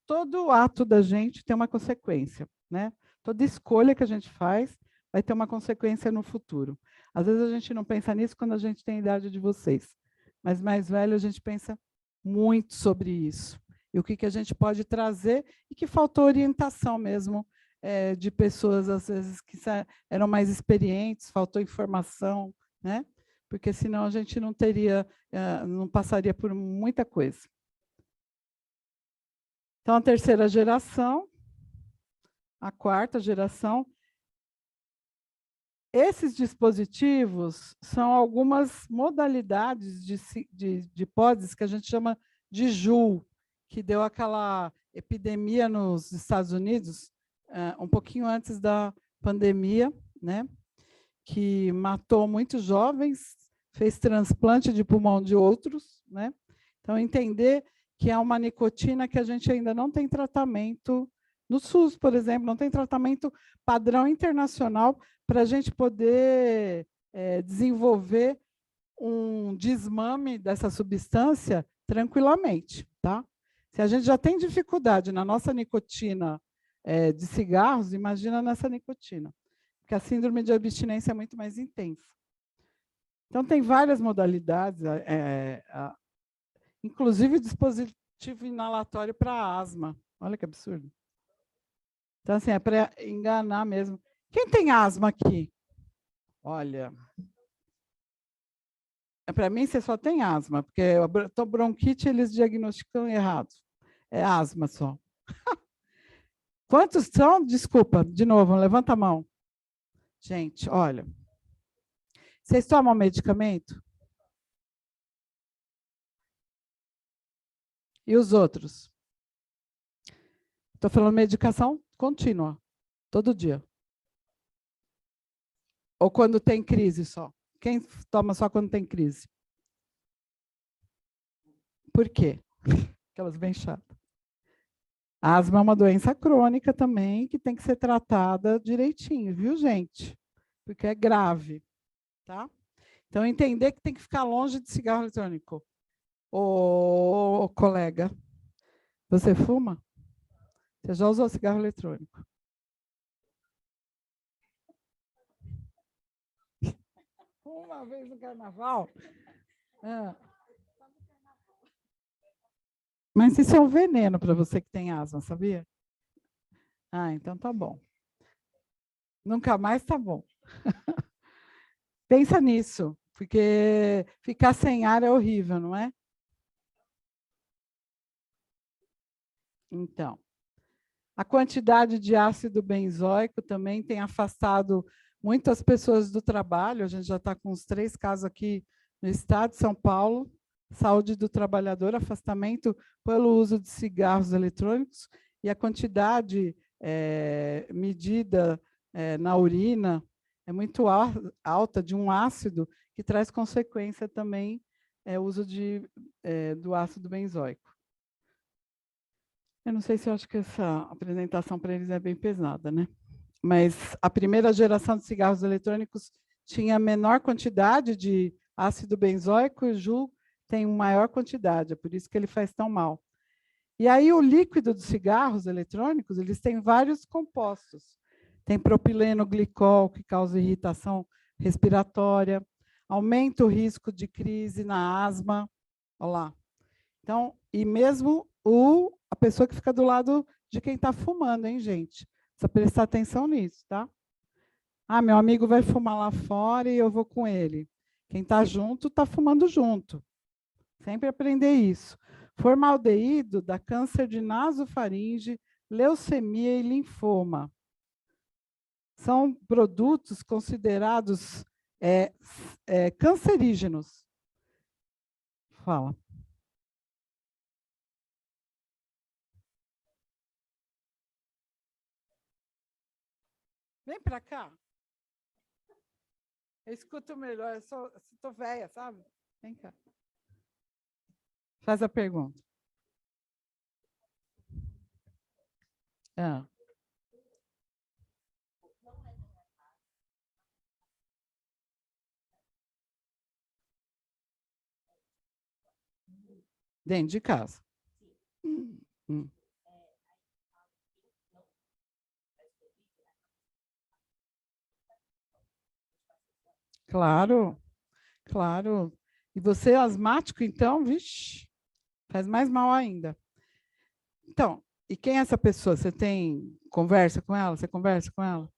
todo ato da gente tem uma consequência, né? Toda escolha que a gente faz vai ter uma consequência no futuro. Às vezes a gente não pensa nisso quando a gente tem a idade de vocês, mas mais velho a gente pensa muito sobre isso. E o que a gente pode trazer, e que faltou orientação mesmo, de pessoas, às vezes, que eram mais experientes, faltou informação, né? Porque senão a gente não teria, não passaria por muita coisa. Então, a terceira geração, a quarta geração, esses dispositivos são algumas modalidades de hipóteses que a gente chama de JUL, que deu aquela epidemia nos Estados Unidos, um pouquinho antes da pandemia, né? Que matou muitos jovens, fez transplante de pulmão de outros, né? Então, entender que é uma nicotina que a gente ainda não tem tratamento, no SUS, por exemplo, não tem tratamento padrão internacional para a gente poder desenvolver um desmame dessa substância tranquilamente, tá? Se a gente já tem dificuldade na nossa nicotina de cigarros, imagina nessa nicotina, porque a síndrome de abstinência é muito mais intensa. Então, tem várias modalidades, inclusive dispositivo inalatório para asma. Olha que absurdo. Então, assim, é para enganar mesmo. Quem tem asma aqui? Olha, para mim, você só tem asma, porque a bronquite eles diagnosticam errado. É asma só. Quantos são? Desculpa, de novo, levanta a mão. Gente, olha. Vocês tomam medicamento? E os outros? Estou falando medicação contínua, todo dia. Ou quando tem crise só? Quem toma só quando tem crise? Por quê? Aquelas bem chatas. A asma é uma doença crônica também, que tem que ser tratada direitinho, viu, gente? Porque é grave, tá? Então, entender que tem que ficar longe de cigarro eletrônico. Ô, colega, você fuma? Você já usou cigarro eletrônico? Uma vez no carnaval? Mas isso é um veneno para você que tem asma, sabia? Ah, então tá bom. Nunca mais tá bom. Pensa nisso, porque ficar sem ar é horrível, não é? Então, a quantidade de ácido benzoico também tem afastado muitas pessoas do trabalho. A gente já está com uns 3 casos aqui no estado de São Paulo. Saúde do trabalhador, afastamento pelo uso de cigarros eletrônicos, e a quantidade medida na urina é muito alta de um ácido que traz consequência também o uso do ácido benzoico. Eu não sei se eu acho que essa apresentação para eles é bem pesada, né? Mas a primeira geração de cigarros eletrônicos tinha menor quantidade de ácido benzoico, e o JUL tem maior quantidade, é por isso que ele faz tão mal. E aí o líquido dos cigarros eletrônicos, eles têm vários compostos. Tem propileno glicol, que causa irritação respiratória. aumenta o risco de crise na asma. Olha lá. Então, e mesmo a pessoa que fica do lado de quem está fumando, hein, gente? Precisa prestar atenção nisso, tá? Ah, meu amigo vai fumar lá fora e eu vou com ele. Quem está junto, está fumando junto. Sempre aprender isso. Formaldeído dá câncer de nasofaringe, leucemia e linfoma. São produtos considerados cancerígenos. Fala. Vem para cá. Eu escuto melhor, eu estou velha, sabe? Vem cá. Faz a pergunta. Ah. Dentro de casa. Hum. Claro, claro. E você é asmático, então, vixe, faz mais mal ainda. Então, e quem é essa pessoa? Você tem conversa com ela? Você conversa com ela?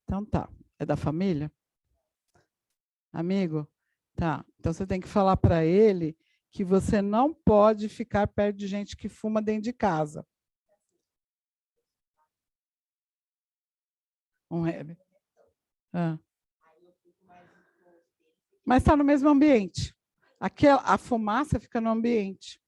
Então tá. É da família? Amigo? Tá. Então você tem que falar para ele que você não pode ficar perto de gente que fuma dentro de casa. Ah. Mas está no mesmo ambiente. A fumaça fica no ambiente.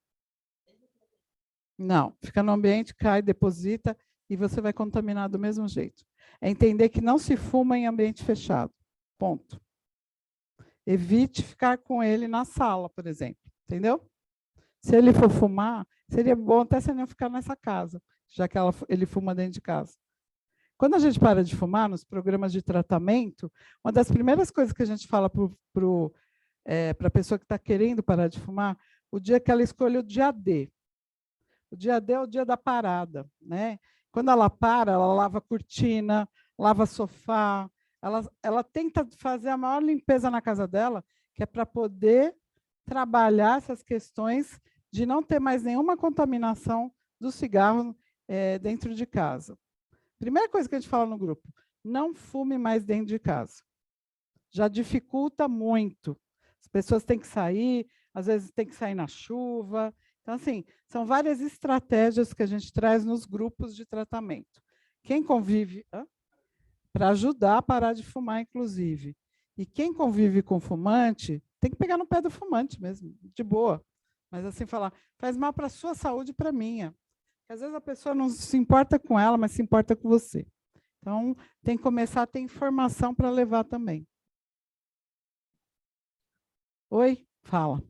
Não, fica no ambiente, cai, deposita e você vai contaminar do mesmo jeito. É entender que não se fuma em ambiente fechado. Ponto. Evite ficar com ele na sala, por exemplo. Entendeu? Se ele for fumar, seria bom até você não ficar nessa casa, já que ele fuma dentro de casa. Quando a gente para de fumar, nos programas de tratamento, uma das primeiras coisas que a gente fala para a pessoa que está querendo parar de fumar, o dia que ela escolhe o dia D. O dia D é o dia da parada, né? Quando ela para, ela lava a cortina, lava sofá, ela tenta fazer a maior limpeza na casa dela, que é para poder trabalhar essas questões de não ter mais nenhuma contaminação do cigarro dentro de casa. Primeira coisa que a gente fala no grupo, não fume mais dentro de casa. Já dificulta muito. As pessoas têm que sair, às vezes tem que sair na chuva. Então, assim, são várias estratégias que a gente traz nos grupos de tratamento. Quem convive, para ajudar a parar de fumar, inclusive. E quem convive com fumante, tem que pegar no pé do fumante mesmo, de boa. Mas assim, falar, faz mal para a sua saúde e para a minha. Porque às vezes a pessoa não se importa com ela, mas se importa com você. Então, tem que começar a ter informação para levar também. Oi? Fala.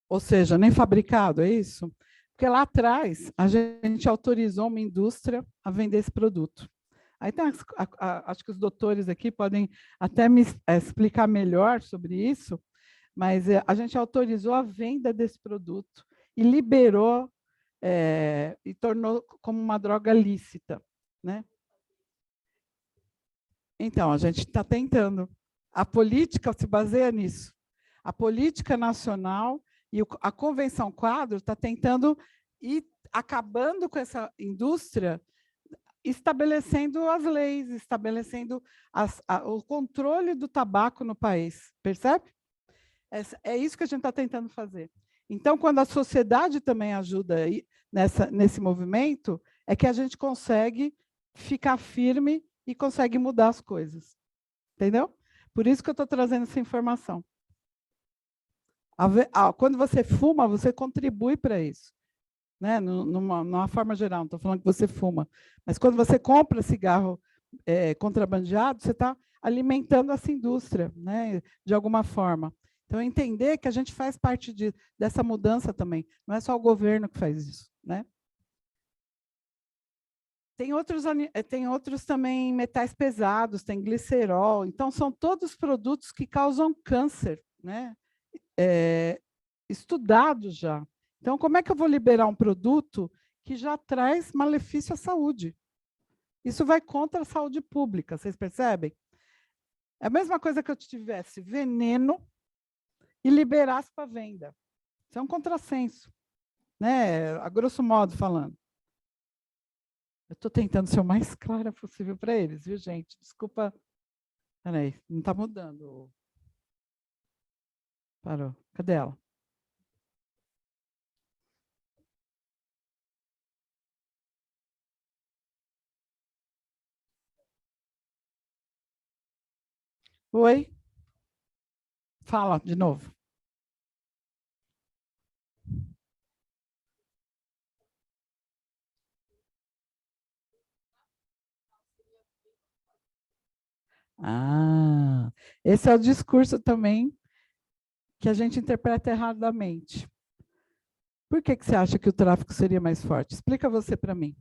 Ou seja, nem fabricado, é isso? Porque lá atrás, a gente autorizou uma indústria a vender esse produto. Aí tem acho que os doutores aqui podem até me explicar melhor sobre isso, mas a gente autorizou a venda desse produto e liberou e tornou como uma droga lícita, né? Então, a gente está tentando. A política se baseia nisso. A política nacional e a Convenção Quadro está tentando ir acabando com essa indústria, estabelecendo as leis, estabelecendo o controle do tabaco no país. Percebe? É isso que a gente está tentando fazer. Então, quando a sociedade também ajuda nesse movimento, é que a gente consegue ficar firme e consegue mudar as coisas. Entendeu? Por isso que eu estou trazendo essa informação. Quando você fuma, você contribui para isso. Né? Numa forma geral, não estou falando que você fuma. Mas quando você compra cigarro contrabandeado, você está alimentando essa indústria, né? De alguma forma. Então, entender que a gente faz parte dessa mudança também. Não é só o governo que faz isso. Né? tem outros também metais pesados, tem glicerol. Então, são todos produtos que causam câncer, né? Estudados já. Então, como é que eu vou liberar um produto que já traz malefício à saúde? Isso vai contra a saúde pública, vocês percebem? É a mesma coisa que eu tivesse veneno e liberasse para venda. Isso é um contrassenso, né? A grosso modo falando. Eu estou tentando ser o mais clara possível para eles, viu, gente? Desculpa. Peraí, não está mudando. Parou. Cadê ela? Oi? Fala de novo. Ah, esse é o discurso também que a gente interpreta erradamente. Por que você acha que o tráfico seria mais forte? Explica você para mim.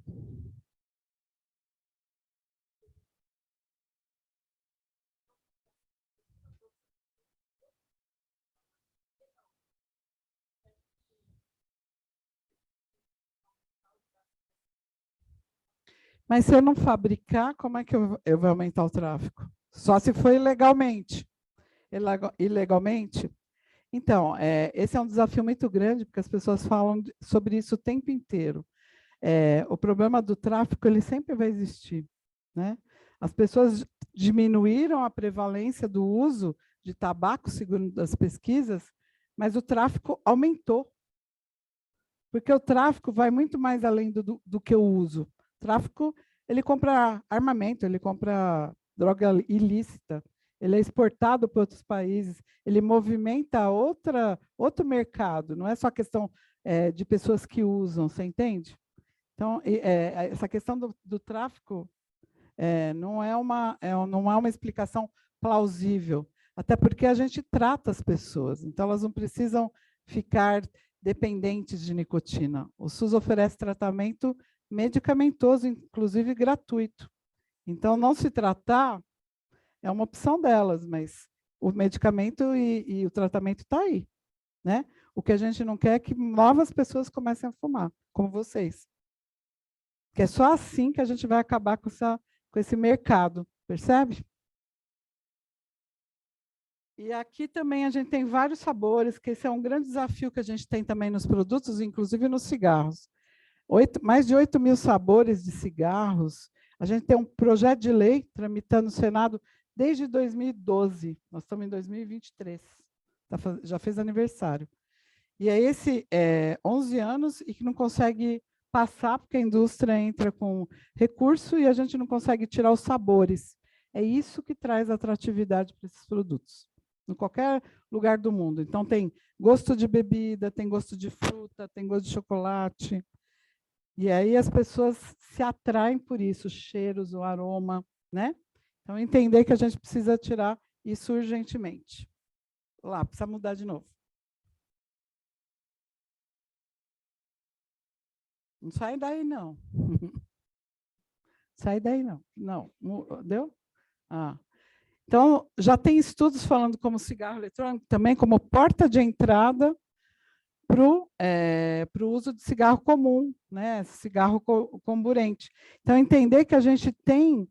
Mas se eu não fabricar, como é que eu vou aumentar o tráfego? Só se for ilegalmente. Ilegalmente? Então, esse é um desafio muito grande, porque as pessoas falam sobre isso o tempo inteiro. O problema do tráfico ele sempre vai existir, né? As pessoas diminuíram a prevalência do uso de tabaco, segundo as pesquisas, mas o tráfico aumentou. Porque o tráfico vai muito mais além do que o uso. O tráfico, ele compra armamento, ele compra droga ilícita, ele é exportado para outros países, ele movimenta outro mercado, não é só questão de pessoas que usam, você entende? Então, essa questão do tráfico não é uma explicação plausível, até porque a gente trata as pessoas, então elas não precisam ficar dependentes de nicotina. O SUS oferece tratamento medicamentoso, inclusive gratuito. Então, não se tratar é uma opção delas, mas o medicamento e o tratamento está aí, né? O que a gente não quer é que novas pessoas comecem a fumar, como vocês. Que é só assim que a gente vai acabar com esse mercado, percebe? E aqui também a gente tem vários sabores, que esse é um grande desafio que a gente tem também nos produtos, inclusive nos cigarros. Mais de 8 mil sabores de cigarros. A gente tem um projeto de lei tramitando no Senado desde 2012. Nós estamos em 2023. Já fez aniversário. E é esse 11 anos e que não consegue passar, porque a indústria entra com recurso e a gente não consegue tirar os sabores. É isso que traz atratividade para esses produtos, em qualquer lugar do mundo. Então, tem gosto de bebida, tem gosto de fruta, tem gosto de chocolate. E aí as pessoas se atraem por isso, os cheiros, o aroma, né? Então, entender que a gente precisa tirar isso urgentemente. Lá, precisa mudar de novo. Não sai daí, não. Sai daí, não. Não, deu? Ah. Então, já tem estudos falando como cigarro eletrônico também como porta de entrada para o uso de cigarro comum, né? Cigarro comburente. Então, entender que a gente tem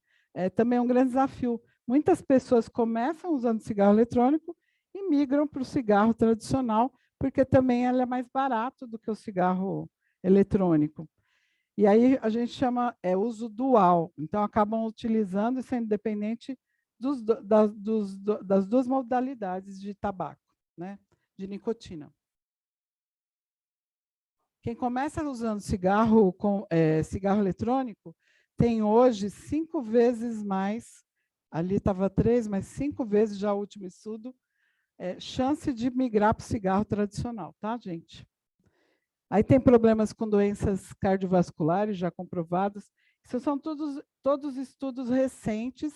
também um grande desafio. Muitas pessoas começam usando cigarro eletrônico e migram para o cigarro tradicional, porque também ele é mais barato do que o cigarro eletrônico. E aí a gente chama uso dual. Então, acabam utilizando e sendo dependente das duas modalidades de tabaco, né? De nicotina. Quem começa usando cigarro eletrônico tem hoje 5 vezes mais, ali estava 3, mas 5 vezes já o último estudo, chance de migrar para o cigarro tradicional, tá, gente? Aí tem problemas com doenças cardiovasculares já comprovados. Isso são todos estudos recentes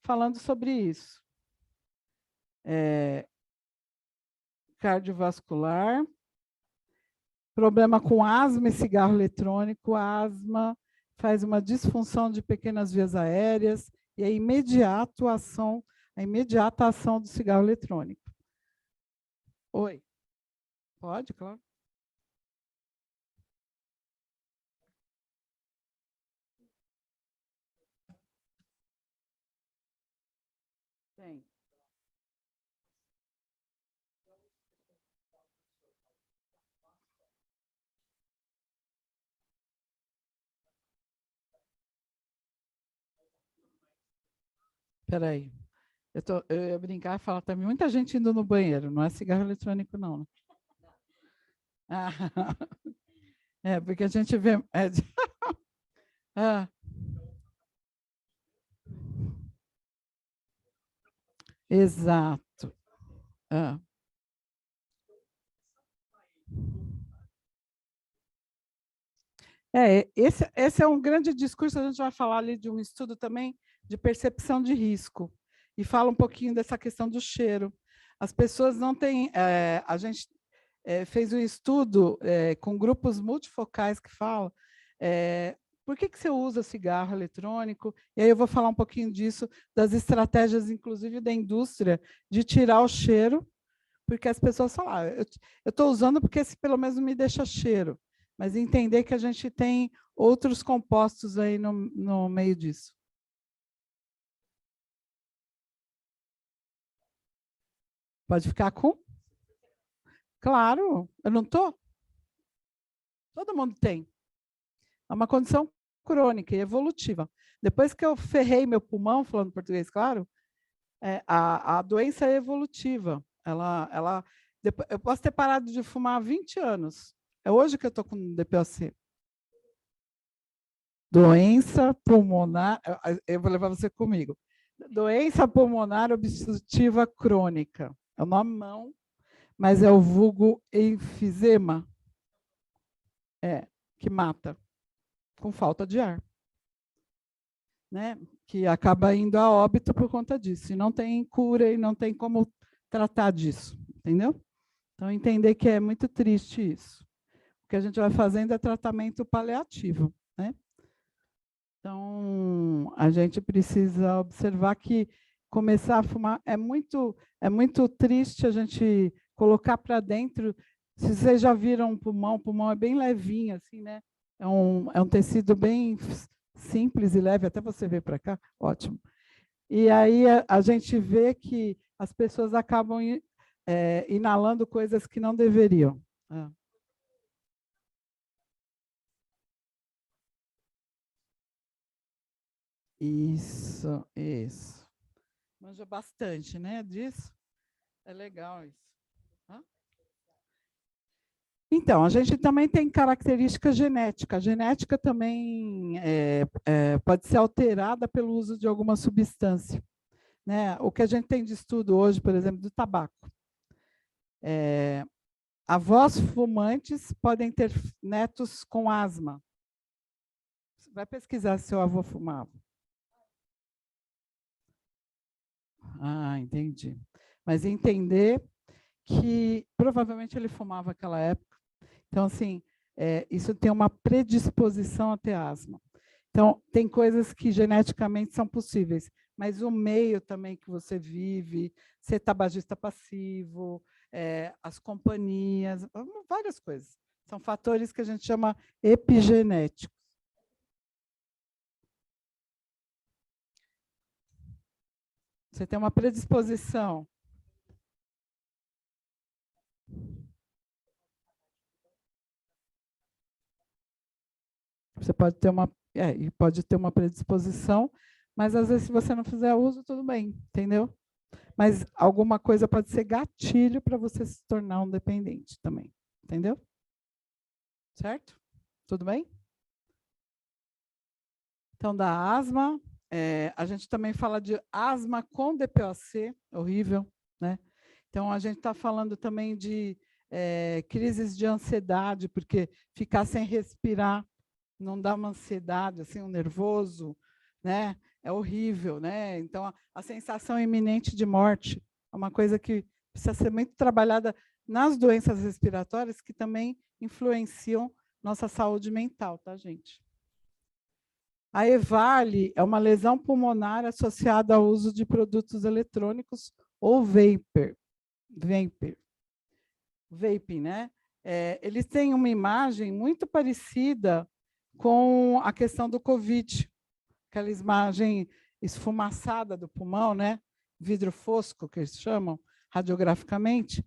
falando sobre isso. Cardiovascular, problema com asma e cigarro eletrônico, asma, faz uma disfunção de pequenas vias aéreas e a imediata ação do cigarro eletrônico. Oi. Pode, claro. Tem. Espera aí. Eu ia brincar e falar, tem muita gente indo no banheiro, não é cigarro eletrônico, não. Né? Ah, é, porque a gente vê... Ah. Exato. Ah. Esse é um grande discurso, a gente vai falar ali de um estudo também de percepção de risco, e fala um pouquinho dessa questão do cheiro. As pessoas não têm... a gente fez um estudo com grupos multifocais que falam por que você usa cigarro eletrônico, e aí eu vou falar um pouquinho disso, das estratégias, inclusive, da indústria, de tirar o cheiro, porque as pessoas falam, eu estou usando porque esse pelo menos me deixa cheiro, mas entender que a gente tem outros compostos aí no meio disso. Pode ficar com? Claro, eu não estou? Todo mundo tem. É uma condição crônica e evolutiva. Depois que eu ferrei meu pulmão, falando português, claro, a doença é evolutiva. Eu posso ter parado de fumar há 20 anos. É hoje que eu estou com DPOC. Doença pulmonar, eu vou levar você comigo. Doença pulmonar obstrutiva crônica. É o nome não, mas é o vulgo enfisema, que mata com falta de ar, né? Que acaba indo a óbito por conta disso. E não tem cura e não tem como tratar disso, entendeu? Então, entender que é muito triste isso. O que a gente vai fazendo é tratamento paliativo, né? Então, a gente precisa observar que começar a fumar é muito triste a gente colocar para dentro. Se vocês já viram o pulmão é bem levinho, assim, né? É um tecido bem simples e leve, até você ver para cá, ótimo. E aí a gente vê que as pessoas acabam inalando coisas que não deveriam. Isso. Manja bastante, né, disso? É legal isso. Então, a gente também tem característica genética. A genética também pode ser alterada pelo uso de alguma substância. Né? O que a gente tem de estudo hoje, por exemplo, do tabaco. Avós fumantes podem ter netos com asma. Vai pesquisar se seu avô fumava. Ah, entendi. Mas entender que provavelmente ele fumava naquela época. Então, assim, isso tem uma predisposição a ter asma. Então, tem coisas que geneticamente são possíveis, mas o meio também que você vive, ser tabagista passivo, as companhias, várias coisas. São fatores que a gente chama epigenéticos. Você tem uma predisposição. Você pode ter uma predisposição, mas às vezes se você não fizer uso, tudo bem, entendeu? Mas alguma coisa pode ser gatilho para você se tornar um dependente também, entendeu? Certo? Tudo bem? Então, da asma, a gente também fala de asma com DPOC, horrível, né? Então, a gente está falando também de crises de ansiedade, porque ficar sem respirar não dá uma ansiedade, assim, um nervoso, né? É horrível, né? Então, a sensação iminente de morte é uma coisa que precisa ser muito trabalhada nas doenças respiratórias, que também influenciam nossa saúde mental, tá, gente? A EVALI é uma lesão pulmonar associada ao uso de produtos eletrônicos ou vaping, né? Eles têm uma imagem muito parecida com a questão do COVID, aquela imagem esfumaçada do pulmão, né? Vidro fosco, que eles chamam, radiograficamente.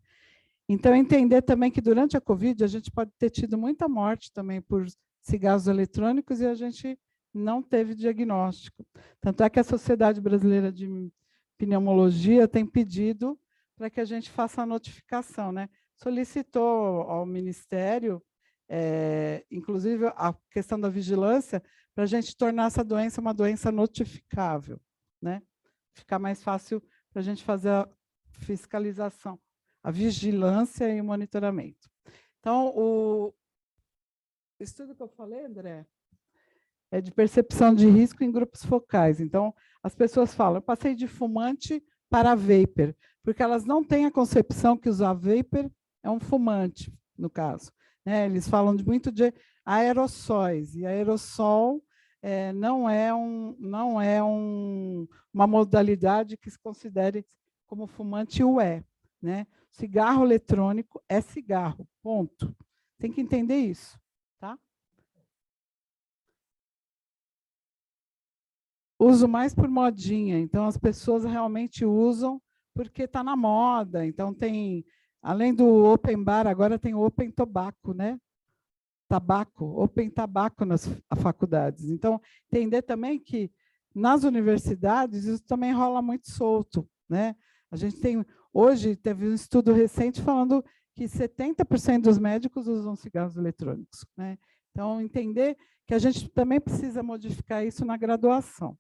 Então, entender também que durante a COVID a gente pode ter tido muita morte também por cigarros eletrônicos e a gente não teve diagnóstico. Tanto é que a Sociedade Brasileira de Pneumologia tem pedido para que a gente faça a notificação, né? Solicitou ao Ministério, inclusive a questão da vigilância, para a gente tornar essa doença uma doença notificável, né? Ficar mais fácil para a gente fazer a fiscalização, a vigilância e o monitoramento. Então, o estudo que eu falei, André, é de percepção de risco em grupos focais. Então, as pessoas falam, eu passei de fumante para vapor, porque elas não têm a concepção que usar vapor é um fumante, no caso. Né? Eles falam muito de aerossóis, e aerossol não é uma modalidade que se considere como fumante o é. Né? Cigarro eletrônico é cigarro, ponto. Tem que entender isso. Tá? Uso mais por modinha, então as pessoas realmente usam porque está na moda. Então tem, além do open bar, agora tem o open tobaco, né? Open tabaco nas faculdades. Então, entender também que nas universidades isso também rola muito solto, né? A gente tem, hoje teve um estudo recente falando que 70% dos médicos usam cigarros eletrônicos, né? Então, entender que a gente também precisa modificar isso na graduação.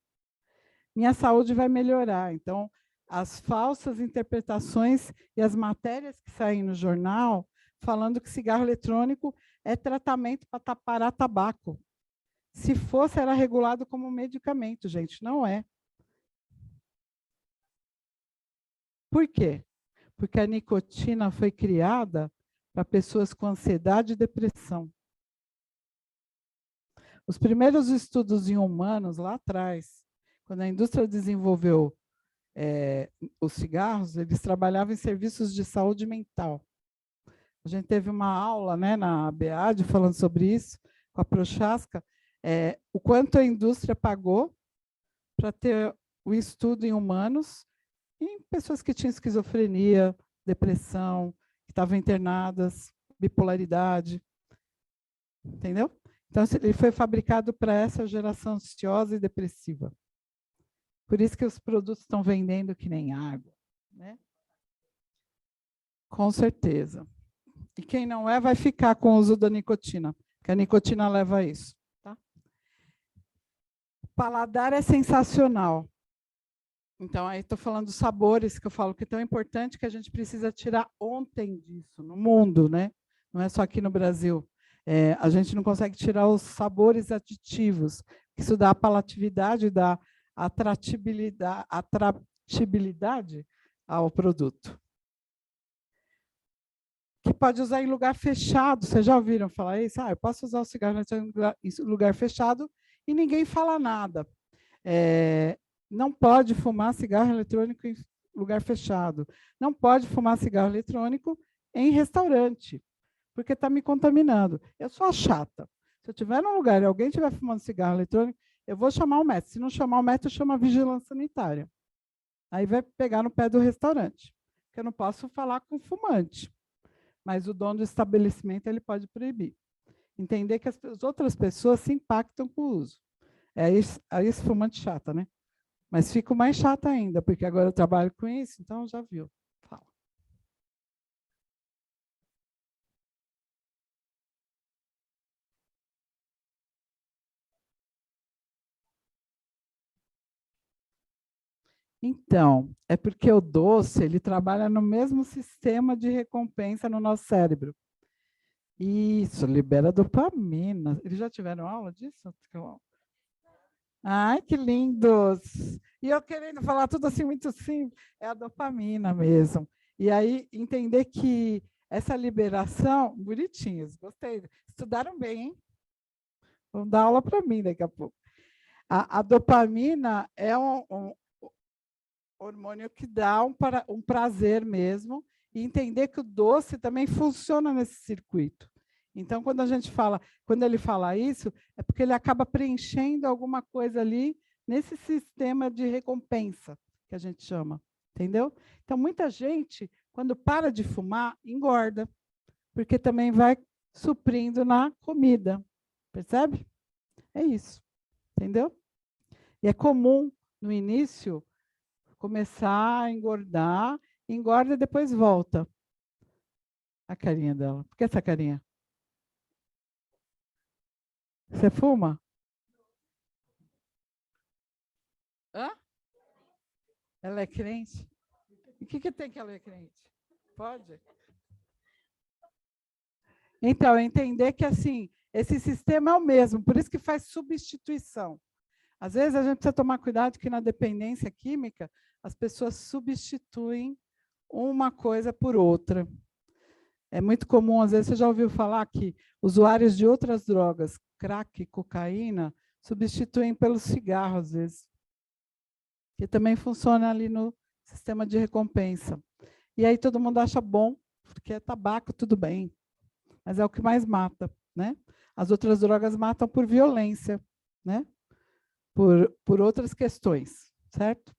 Minha saúde vai melhorar. Então, as falsas interpretações e as matérias que saem no jornal falando que cigarro eletrônico é tratamento para parar tabaco. Se fosse, era regulado como medicamento, gente. Não é. Por quê? Porque a nicotina foi criada para pessoas com ansiedade e depressão. Os primeiros estudos em humanos, lá atrás, quando a indústria desenvolveu os cigarros, eles trabalhavam em serviços de saúde mental. A gente teve uma aula, né, na BEAD falando sobre isso, com a Prochaska, o quanto a indústria pagou para ter o estudo em humanos em pessoas que tinham esquizofrenia, depressão, que estavam internadas, bipolaridade. Entendeu? Então, ele foi fabricado para essa geração ansiosa e depressiva. Por isso que os produtos estão vendendo que nem água. Né? Com certeza. E quem não é, vai ficar com o uso da nicotina, porque a nicotina leva a isso. Tá? O paladar é sensacional. Então, aí estou falando dos sabores, que eu falo que é tão importante que a gente precisa tirar ontem disso, no mundo, né? Não é só aqui no Brasil. A gente não consegue tirar os sabores aditivos, isso dá palatividade, dá atratibilidade ao produto. Que pode usar em lugar fechado. Vocês já ouviram falar isso? Eu posso usar o cigarro em lugar fechado e ninguém fala nada. Não pode fumar cigarro eletrônico em lugar fechado. Não pode fumar cigarro eletrônico em restaurante, porque está me contaminando. Eu sou a chata. Se eu estiver num lugar e alguém estiver fumando cigarro eletrônico, eu vou chamar o médico. Se não chamar o médico, eu chamo a vigilância sanitária. Aí vai pegar no pé do restaurante, porque eu não posso falar com fumante. Mas o dono do estabelecimento ele pode proibir. Entender que as outras pessoas se impactam com o uso. É isso fumante chata, né? Mas fico mais chata ainda, porque agora eu trabalho com isso, então já viu. Fala. Então, é porque o doce ele trabalha no mesmo sistema de recompensa no nosso cérebro. Isso, libera dopamina. Eles já tiveram aula disso? Ai, que lindos! E eu querendo falar tudo assim muito simples, é a dopamina mesmo. E aí, entender que essa liberação, bonitinhos, gostei. Estudaram bem, hein? Vão dar aula para mim daqui a pouco. A dopamina é um hormônio que dá um prazer mesmo, e entender que o doce também funciona nesse circuito. Então, quando ele fala isso, é porque ele acaba preenchendo alguma coisa ali nesse sistema de recompensa, que a gente chama, entendeu? Então, muita gente, quando para de fumar, engorda, porque também vai suprindo na comida, percebe? É isso, entendeu? E é comum, no início, começar a engordar, engorda e depois volta. A carinha dela. Por que essa carinha? Você fuma? Hã? Ela é crente? E o que tem que ela é crente? Pode? Então, entender que assim, esse sistema é o mesmo, por isso que faz substituição. Às vezes a gente precisa tomar cuidado que na dependência química as pessoas substituem uma coisa por outra. É muito comum, às vezes você já ouviu falar que usuários de outras drogas, crack, cocaína, substituem pelo cigarro, às vezes, que também funciona ali no sistema de recompensa. E aí todo mundo acha bom, porque é tabaco, tudo bem, mas é o que mais mata, né? As outras drogas matam por violência, né? Por outras questões, certo?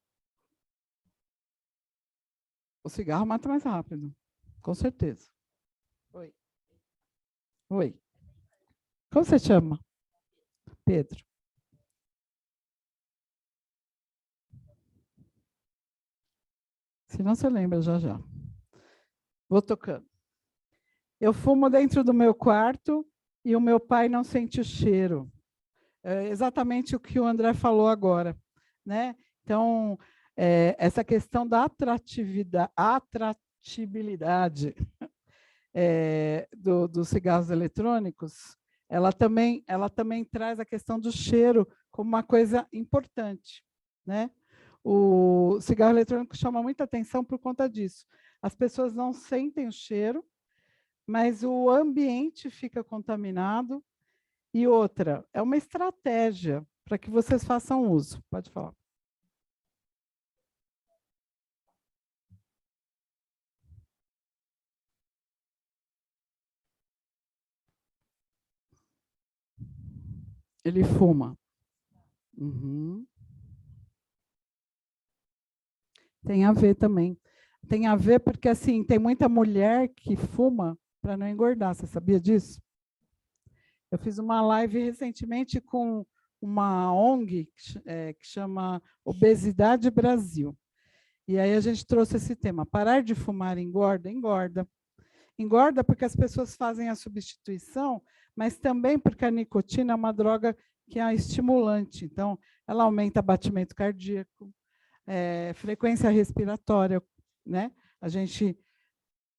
O cigarro mata mais rápido, com certeza. Oi. Oi. Como você chama? Pedro. Se não, você lembra já já. Vou tocando. Eu fumo dentro do meu quarto e o meu pai não sente o cheiro. É exatamente o que o André falou agora, né? Então, essa questão da atratividade dos cigarros eletrônicos, ela também traz a questão do cheiro como uma coisa importante, né? O cigarro eletrônico chama muita atenção por conta disso. As pessoas não sentem o cheiro, mas o ambiente fica contaminado. E outra, é uma estratégia para que vocês façam uso. Pode falar. Ele fuma. Uhum. Tem a ver também. Tem a ver porque, assim, tem muita mulher que fuma para não engordar. Você sabia disso? Eu fiz uma live recentemente com uma ONG que chama Obesidade Brasil. E aí a gente trouxe esse tema. Parar de fumar engorda? Engorda. Engorda porque as pessoas fazem a substituição, mas também porque a nicotina é uma droga que é estimulante. Então, ela aumenta batimento cardíaco, frequência respiratória, né? A gente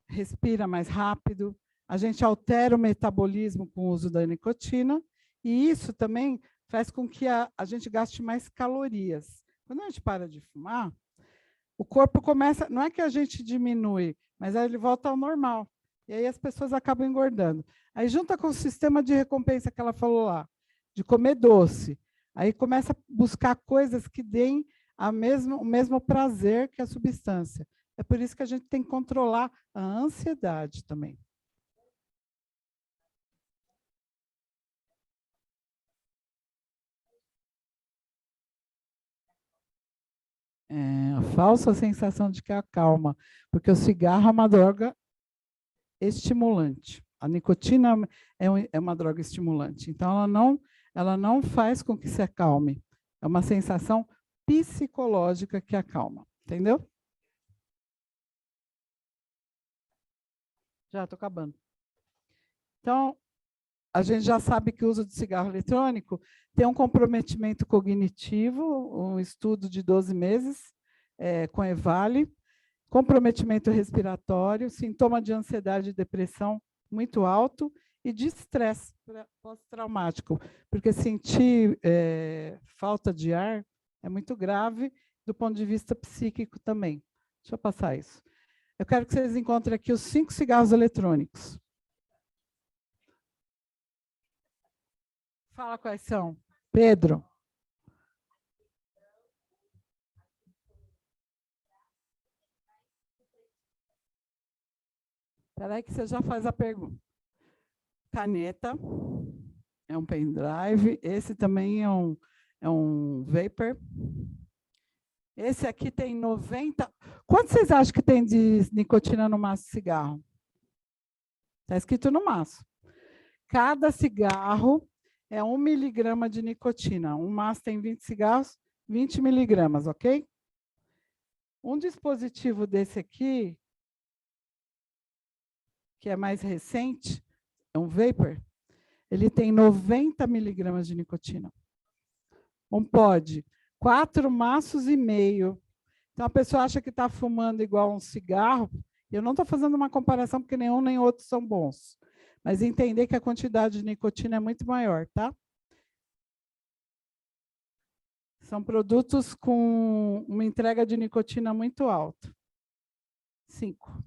respira mais rápido, a gente altera o metabolismo com o uso da nicotina, e isso também faz com que a gente gaste mais calorias. Quando a gente para de fumar, o corpo começa, não é que a gente diminui, mas aí ele volta ao normal. E aí as pessoas acabam engordando. Aí junta com o sistema de recompensa que ela falou lá, de comer doce. Aí começa a buscar coisas que deem o mesmo prazer que a substância. É por isso que a gente tem que controlar a ansiedade também. A falsa sensação de que acalma, porque o cigarro é uma droga estimulante. A nicotina é uma droga estimulante, então ela não faz com que se acalme. É uma sensação psicológica que acalma, entendeu? Já estou acabando. Então, a gente já sabe que o uso de cigarro eletrônico tem um comprometimento cognitivo, um estudo de 12 meses com EVALI, comprometimento respiratório, sintoma de ansiedade e depressão muito alto e de estresse pós-traumático, porque sentir falta de ar é muito grave do ponto de vista psíquico também. Deixa eu passar isso. Eu quero que vocês encontrem aqui os 5 cigarros eletrônicos. Fala quais são. Pedro. Espera aí que você já faz a pergunta. Caneta, é um pendrive. Esse também é um vapor. Esse aqui tem 90... Quanto vocês acham que tem de nicotina no maço de cigarro? Está escrito no maço. Cada cigarro é 1 miligrama de nicotina. Um maço tem 20 cigarros, 20 miligramas, ok? Um dispositivo desse aqui, que é mais recente, é um vapor, ele tem 90 miligramas de nicotina. Um pod, 4 maços e meio. Então, a pessoa acha que está fumando igual um cigarro. Eu não estou fazendo uma comparação, porque nenhum nem outro são bons. Mas entender que a quantidade de nicotina é muito maior, tá? São produtos com uma entrega de nicotina muito alta. 5.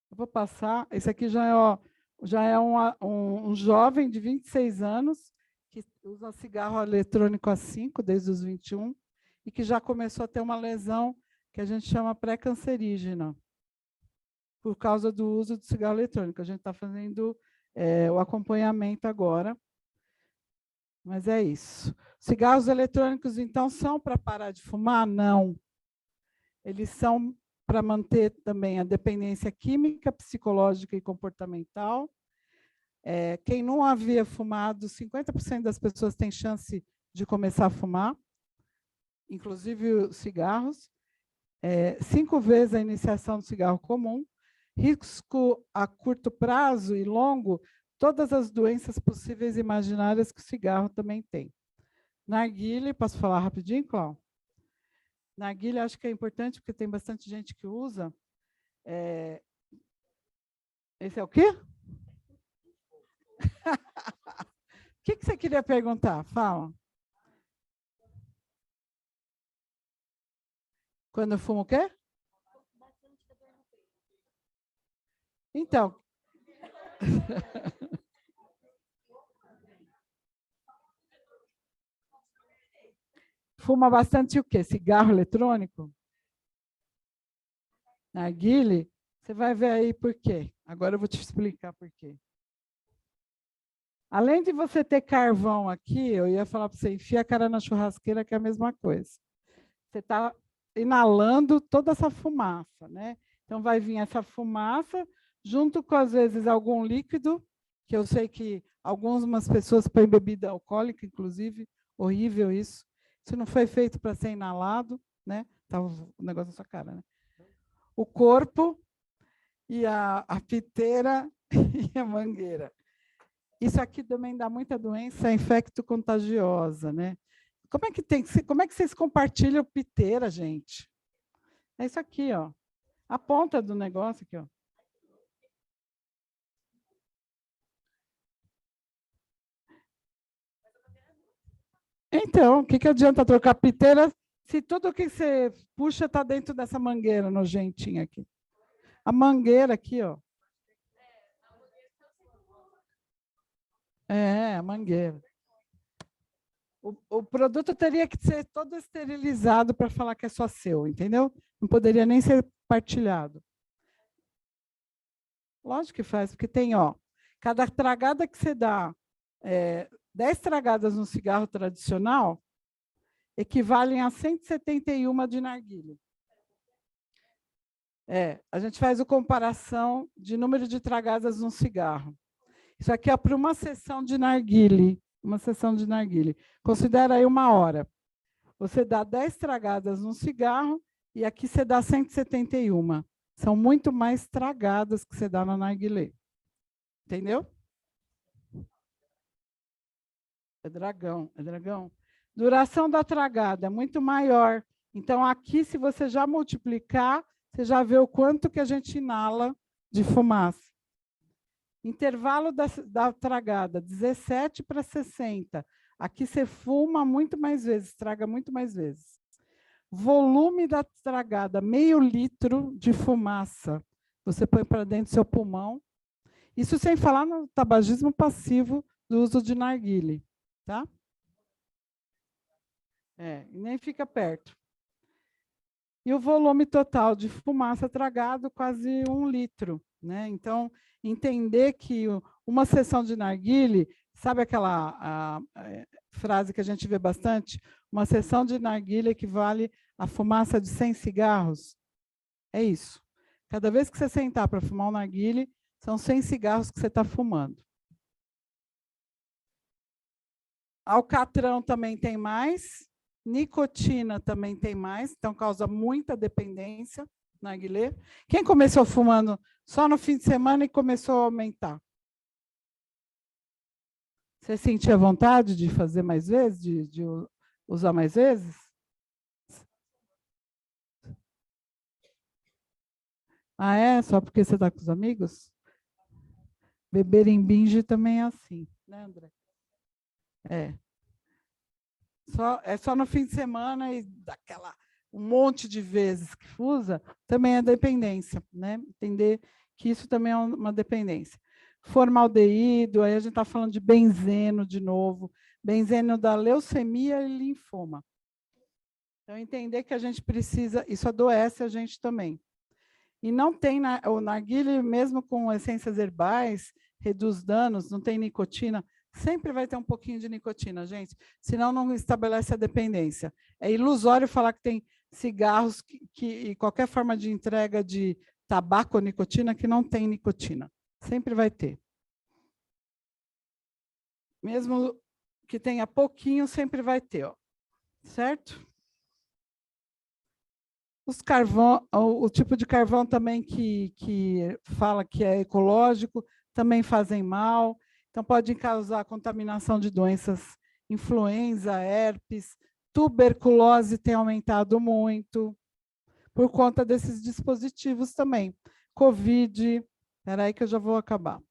Eu vou passar. Esse aqui já é um jovem de 26 anos que usa cigarro eletrônico há 5, desde os 21, e que já começou a ter uma lesão que a gente chama pré-cancerígena, por causa do uso do cigarro eletrônico. A gente está fazendo o acompanhamento agora. Mas é isso. Cigarros eletrônicos, então, são para parar de fumar? Não. Eles são para manter também a dependência química, psicológica e comportamental. Quem não havia fumado, 50% das pessoas têm chance de começar a fumar, inclusive os cigarros. 5 vezes a iniciação do cigarro comum. Risco a curto prazo e longo, todas as doenças possíveis e imaginárias que o cigarro também tem. Narguilé, posso falar rapidinho, Cláudio? Narguilé acho que é importante, porque tem bastante gente que usa. Esse é o quê? O que você queria perguntar? Fala. Quando eu fumo o quê? Então. Fuma bastante o quê? Cigarro eletrônico? Narguilé? Você vai ver aí por quê. Agora eu vou te explicar por quê. Além de você ter carvão aqui, eu ia falar para você, enfia a cara na churrasqueira, que é a mesma coisa. Você está inalando toda essa fumaça, né? Então, vai vir essa fumaça, junto com, às vezes, algum líquido, que eu sei que algumas pessoas põem bebida alcoólica, inclusive, horrível isso. Isso não foi feito para ser inalado, né? Tá o negócio na sua cara, né? O corpo e a piteira e a mangueira. Isso aqui também dá muita doença infecto-contagiosa, né? Como é que vocês compartilham piteira, gente? É isso aqui, ó. A ponta do negócio aqui, ó. Então, o que adianta trocar piteira se tudo que você puxa está dentro dessa mangueira nojentinha aqui? A mangueira aqui, ó. A mangueira. O produto teria que ser todo esterilizado para falar que é só seu, entendeu? Não poderia nem ser partilhado. Lógico que faz, porque tem, ó, cada tragada que você dá, 10 tragadas no cigarro tradicional, equivalem a 171 de narguilé. A gente faz a comparação de número de tragadas num cigarro. Isso aqui é para uma sessão de narguilé. Uma sessão de narguilé. Considera aí 1 hora. Você dá 10 tragadas num cigarro e aqui você dá 171. São muito mais tragadas que você dá na narguilé. Entendeu? É dragão, é dragão. Duração da tragada é muito maior. Então, aqui, se você já multiplicar, você já vê o quanto que a gente inala de fumaça. Intervalo da tragada, 17 para 60. Aqui você fuma muito mais vezes, traga muito mais vezes. Volume da tragada, meio litro de fumaça. Você põe para dentro do seu pulmão. Isso sem falar no tabagismo passivo do uso de narguilé, tá? E nem fica perto. E o volume total de fumaça tragado, quase 1 litro, né? Então, entender que uma sessão de narguile, sabe aquela frase que a gente vê bastante? Uma sessão de narguile equivale à fumaça de 100 cigarros? É isso. Cada vez que você sentar para fumar um narguile, são 100 cigarros que você está fumando. Alcatrão também tem mais, nicotina também tem mais, então causa muita dependência, narguilé. Quem começou fumando só no fim de semana e começou a aumentar? Você sentia vontade de fazer mais vezes, de usar mais vezes? Ah, é? Só porque você está com os amigos? Beber em binge também é assim, né, André? É. É só no fim de semana e daquela um monte de vezes que usa, também é dependência, né? Entender que isso também é uma dependência. Formaldeído, aí a gente está falando de benzeno de novo, benzeno da leucemia e linfoma. Então, entender que a gente precisa, isso adoece a gente também. E não tem, o narguilé, mesmo com essências herbais, reduz danos, não tem nicotina, sempre vai ter um pouquinho de nicotina, gente, senão não estabelece a dependência. É ilusório falar que tem cigarros e qualquer forma de entrega de tabaco ou nicotina que não tem nicotina. Sempre vai ter. Mesmo que tenha pouquinho, sempre vai ter, ó. Certo? Os carvão, o tipo de carvão também que fala que é ecológico, também fazem mal. Então, pode causar contaminação de doenças, influenza, herpes, tuberculose tem aumentado muito, por conta desses dispositivos também. Covid, espera aí que eu já vou acabar.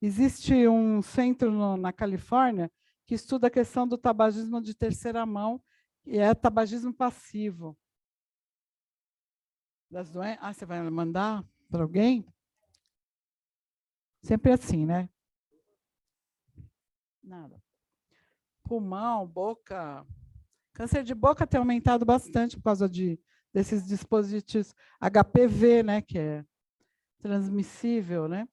Existe um centro na Califórnia que estuda a questão do tabagismo de terceira mão, e é tabagismo passivo. Das doenças. Ah, você vai mandar para alguém? Sempre assim, né? Nada. Pulmão, boca. Câncer de boca tem aumentado bastante por causa desses dispositivos HPV, né, que é transmissível, né?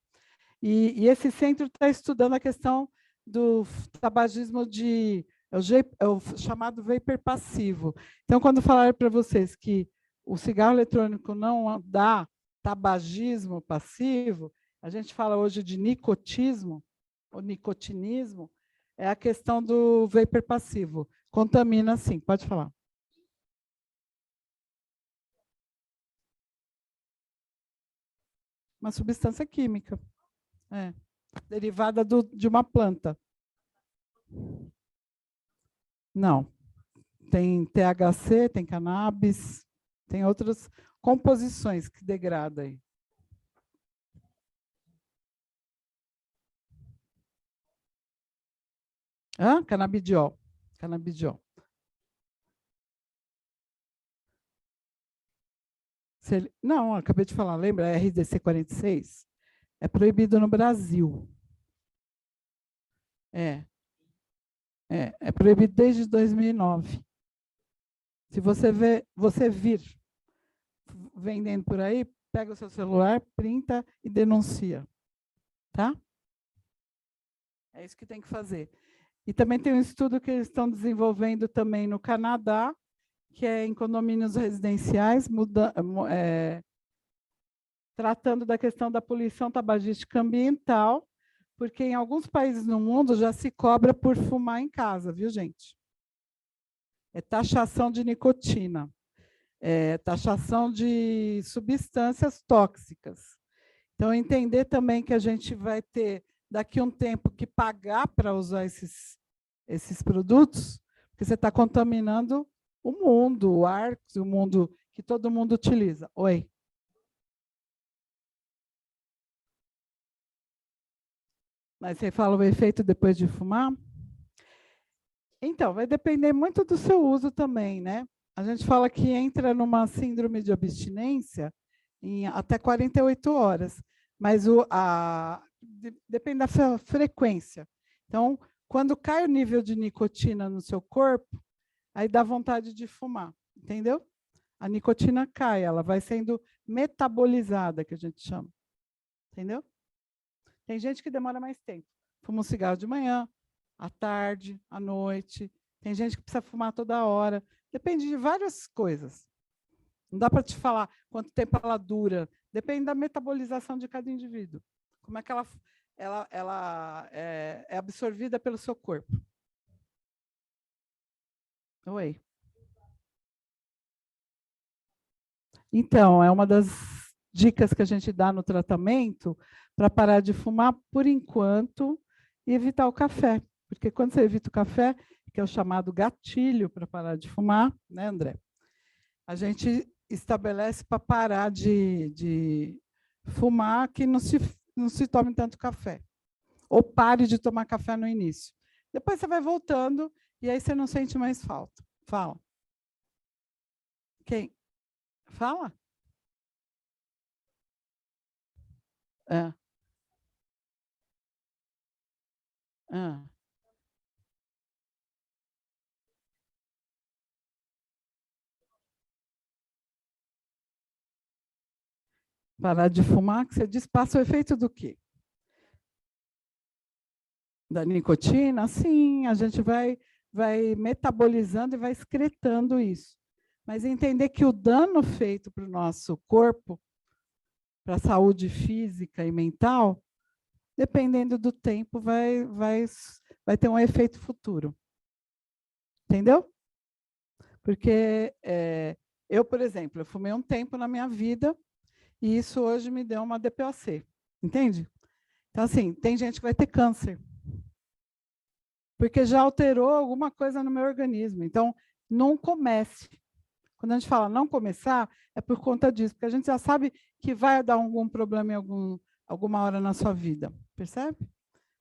E esse centro está estudando a questão do tabagismo é o chamado vapor passivo. Então, quando falar para vocês que o cigarro eletrônico não dá tabagismo passivo, a gente fala hoje de nicotismo, ou nicotinismo, é a questão do vapor passivo. Contamina, sim, pode falar. Uma substância química, derivada de uma planta. Não. Tem THC, tem cannabis, tem outras composições que degradam aí. Canabidiol. Canabidiol. Não, acabei de falar, lembra? É RDC 46? É proibido no Brasil. É proibido desde 2009. Se você vir vendendo por aí, pega o seu celular, printa e denuncia. Tá? É isso que tem que fazer. E também tem um estudo que eles estão desenvolvendo também no Canadá, que é em condomínios residenciais, tratando da questão da poluição tabagística ambiental, porque em alguns países no mundo já se cobra por fumar em casa, viu, gente? É taxação de nicotina, é taxação de substâncias tóxicas. Então, entender também que a gente vai ter, daqui a um tempo, que pagar para usar esses produtos, porque você está contaminando o mundo, o ar, o mundo que todo mundo utiliza. Oi. Mas você fala o efeito depois de fumar? Então, vai depender muito do seu uso também, né? A gente fala que entra numa síndrome de abstinência em até 48 horas, mas depende da sua frequência. Então, quando cai o nível de nicotina no seu corpo, aí dá vontade de fumar, entendeu? a nicotina cai, ela vai sendo metabolizada, que a gente chama. Entendeu? Tem gente que demora mais tempo. Fuma um cigarro de manhã, à tarde, à noite. Tem gente que precisa fumar toda hora. Depende de várias coisas. Não dá para te falar quanto tempo ela dura. Depende da metabolização de cada indivíduo. Como é que ela é absorvida pelo seu corpo. Oi. Então, é uma das dicas que a gente dá no tratamento para parar de fumar por enquanto e evitar o café. Porque quando você evita o café, que é o chamado gatilho para parar de fumar, né, André? A gente estabelece para parar de fumar que não se tome tanto café. Ou pare de tomar café no início. Depois você vai voltando e aí você não sente mais falta. Fala. Quem? Fala. É. É. Parar de fumar, que você diz, passa o efeito do quê? Da nicotina? Sim, a gente vai metabolizando e vai excretando isso. Mas entender que o dano feito para o nosso corpo, para a saúde física e mental, dependendo do tempo, vai ter um efeito futuro. Entendeu? Porque eu, por exemplo, eu fumei um tempo na minha vida e isso hoje me deu uma DPOC. Entende? Então, assim, tem gente que vai ter câncer. Porque já alterou alguma coisa no meu organismo. Então, não comece. Quando a gente fala não começar, é por conta disso, porque a gente já sabe que vai dar algum problema em alguma hora na sua vida. Percebe?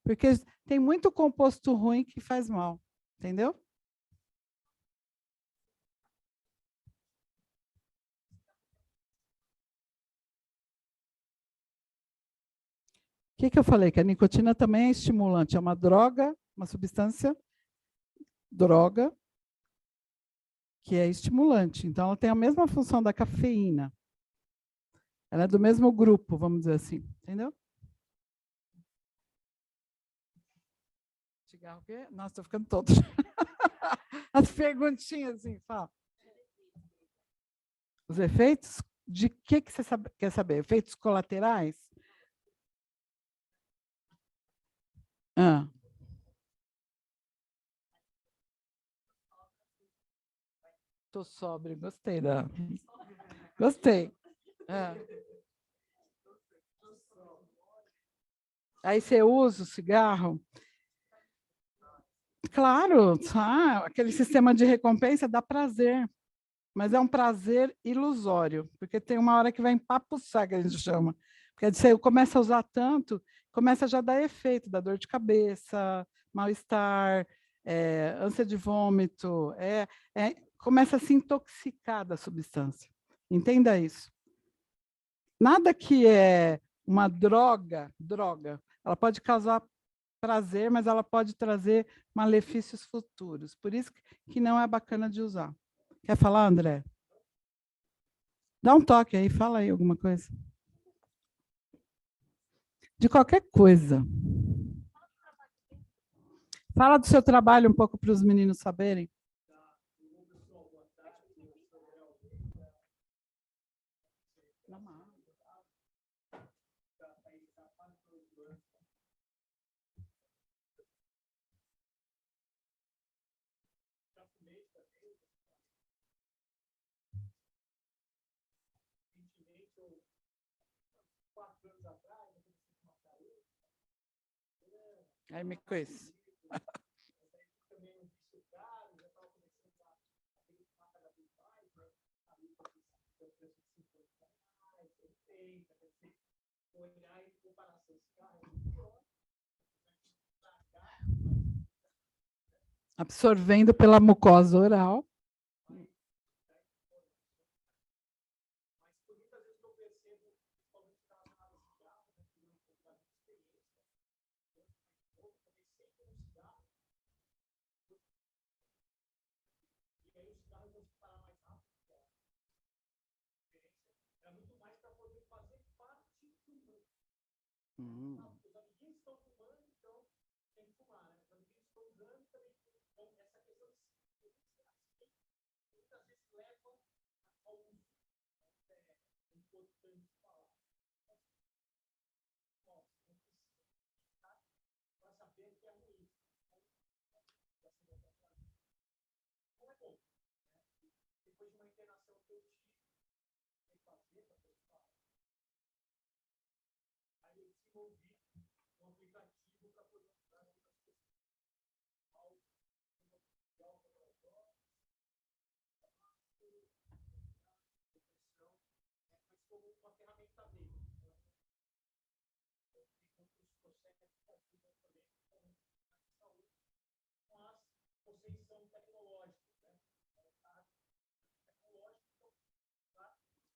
Porque tem muito composto ruim que faz mal. Entendeu? O que eu falei? Que a nicotina também é estimulante. É uma droga, uma substância droga, que é estimulante. Então, ela tem a mesma função da cafeína. Ela é do mesmo grupo, vamos dizer assim. Entendeu? Cigarro o quê? Nossa, estou ficando todo. As perguntinhas, assim, fala. Os efeitos? De que você quer saber? Efeitos colaterais? Ah. Tô sóbrio, gostei da. Gostei. Ah. Aí você usa o cigarro? Claro, aquele sistema de recompensa dá prazer, mas é um prazer ilusório, porque tem uma hora que vai empapuçar, que a gente chama. Porque você começa a usar tanto, começa já a dar efeito, da dor de cabeça, mal-estar, ânsia de vômito, começa a se intoxicar da substância. Entenda isso. Nada que é uma droga, ela pode causar prazer, mas ela pode trazer malefícios futuros. Por isso que não é bacana de usar. Quer falar, André? Dá um toque aí, fala aí alguma coisa. De qualquer coisa. Fala do seu trabalho um pouco para os meninos saberem. Aí me conhece. Absorvendo pela mucosa oral.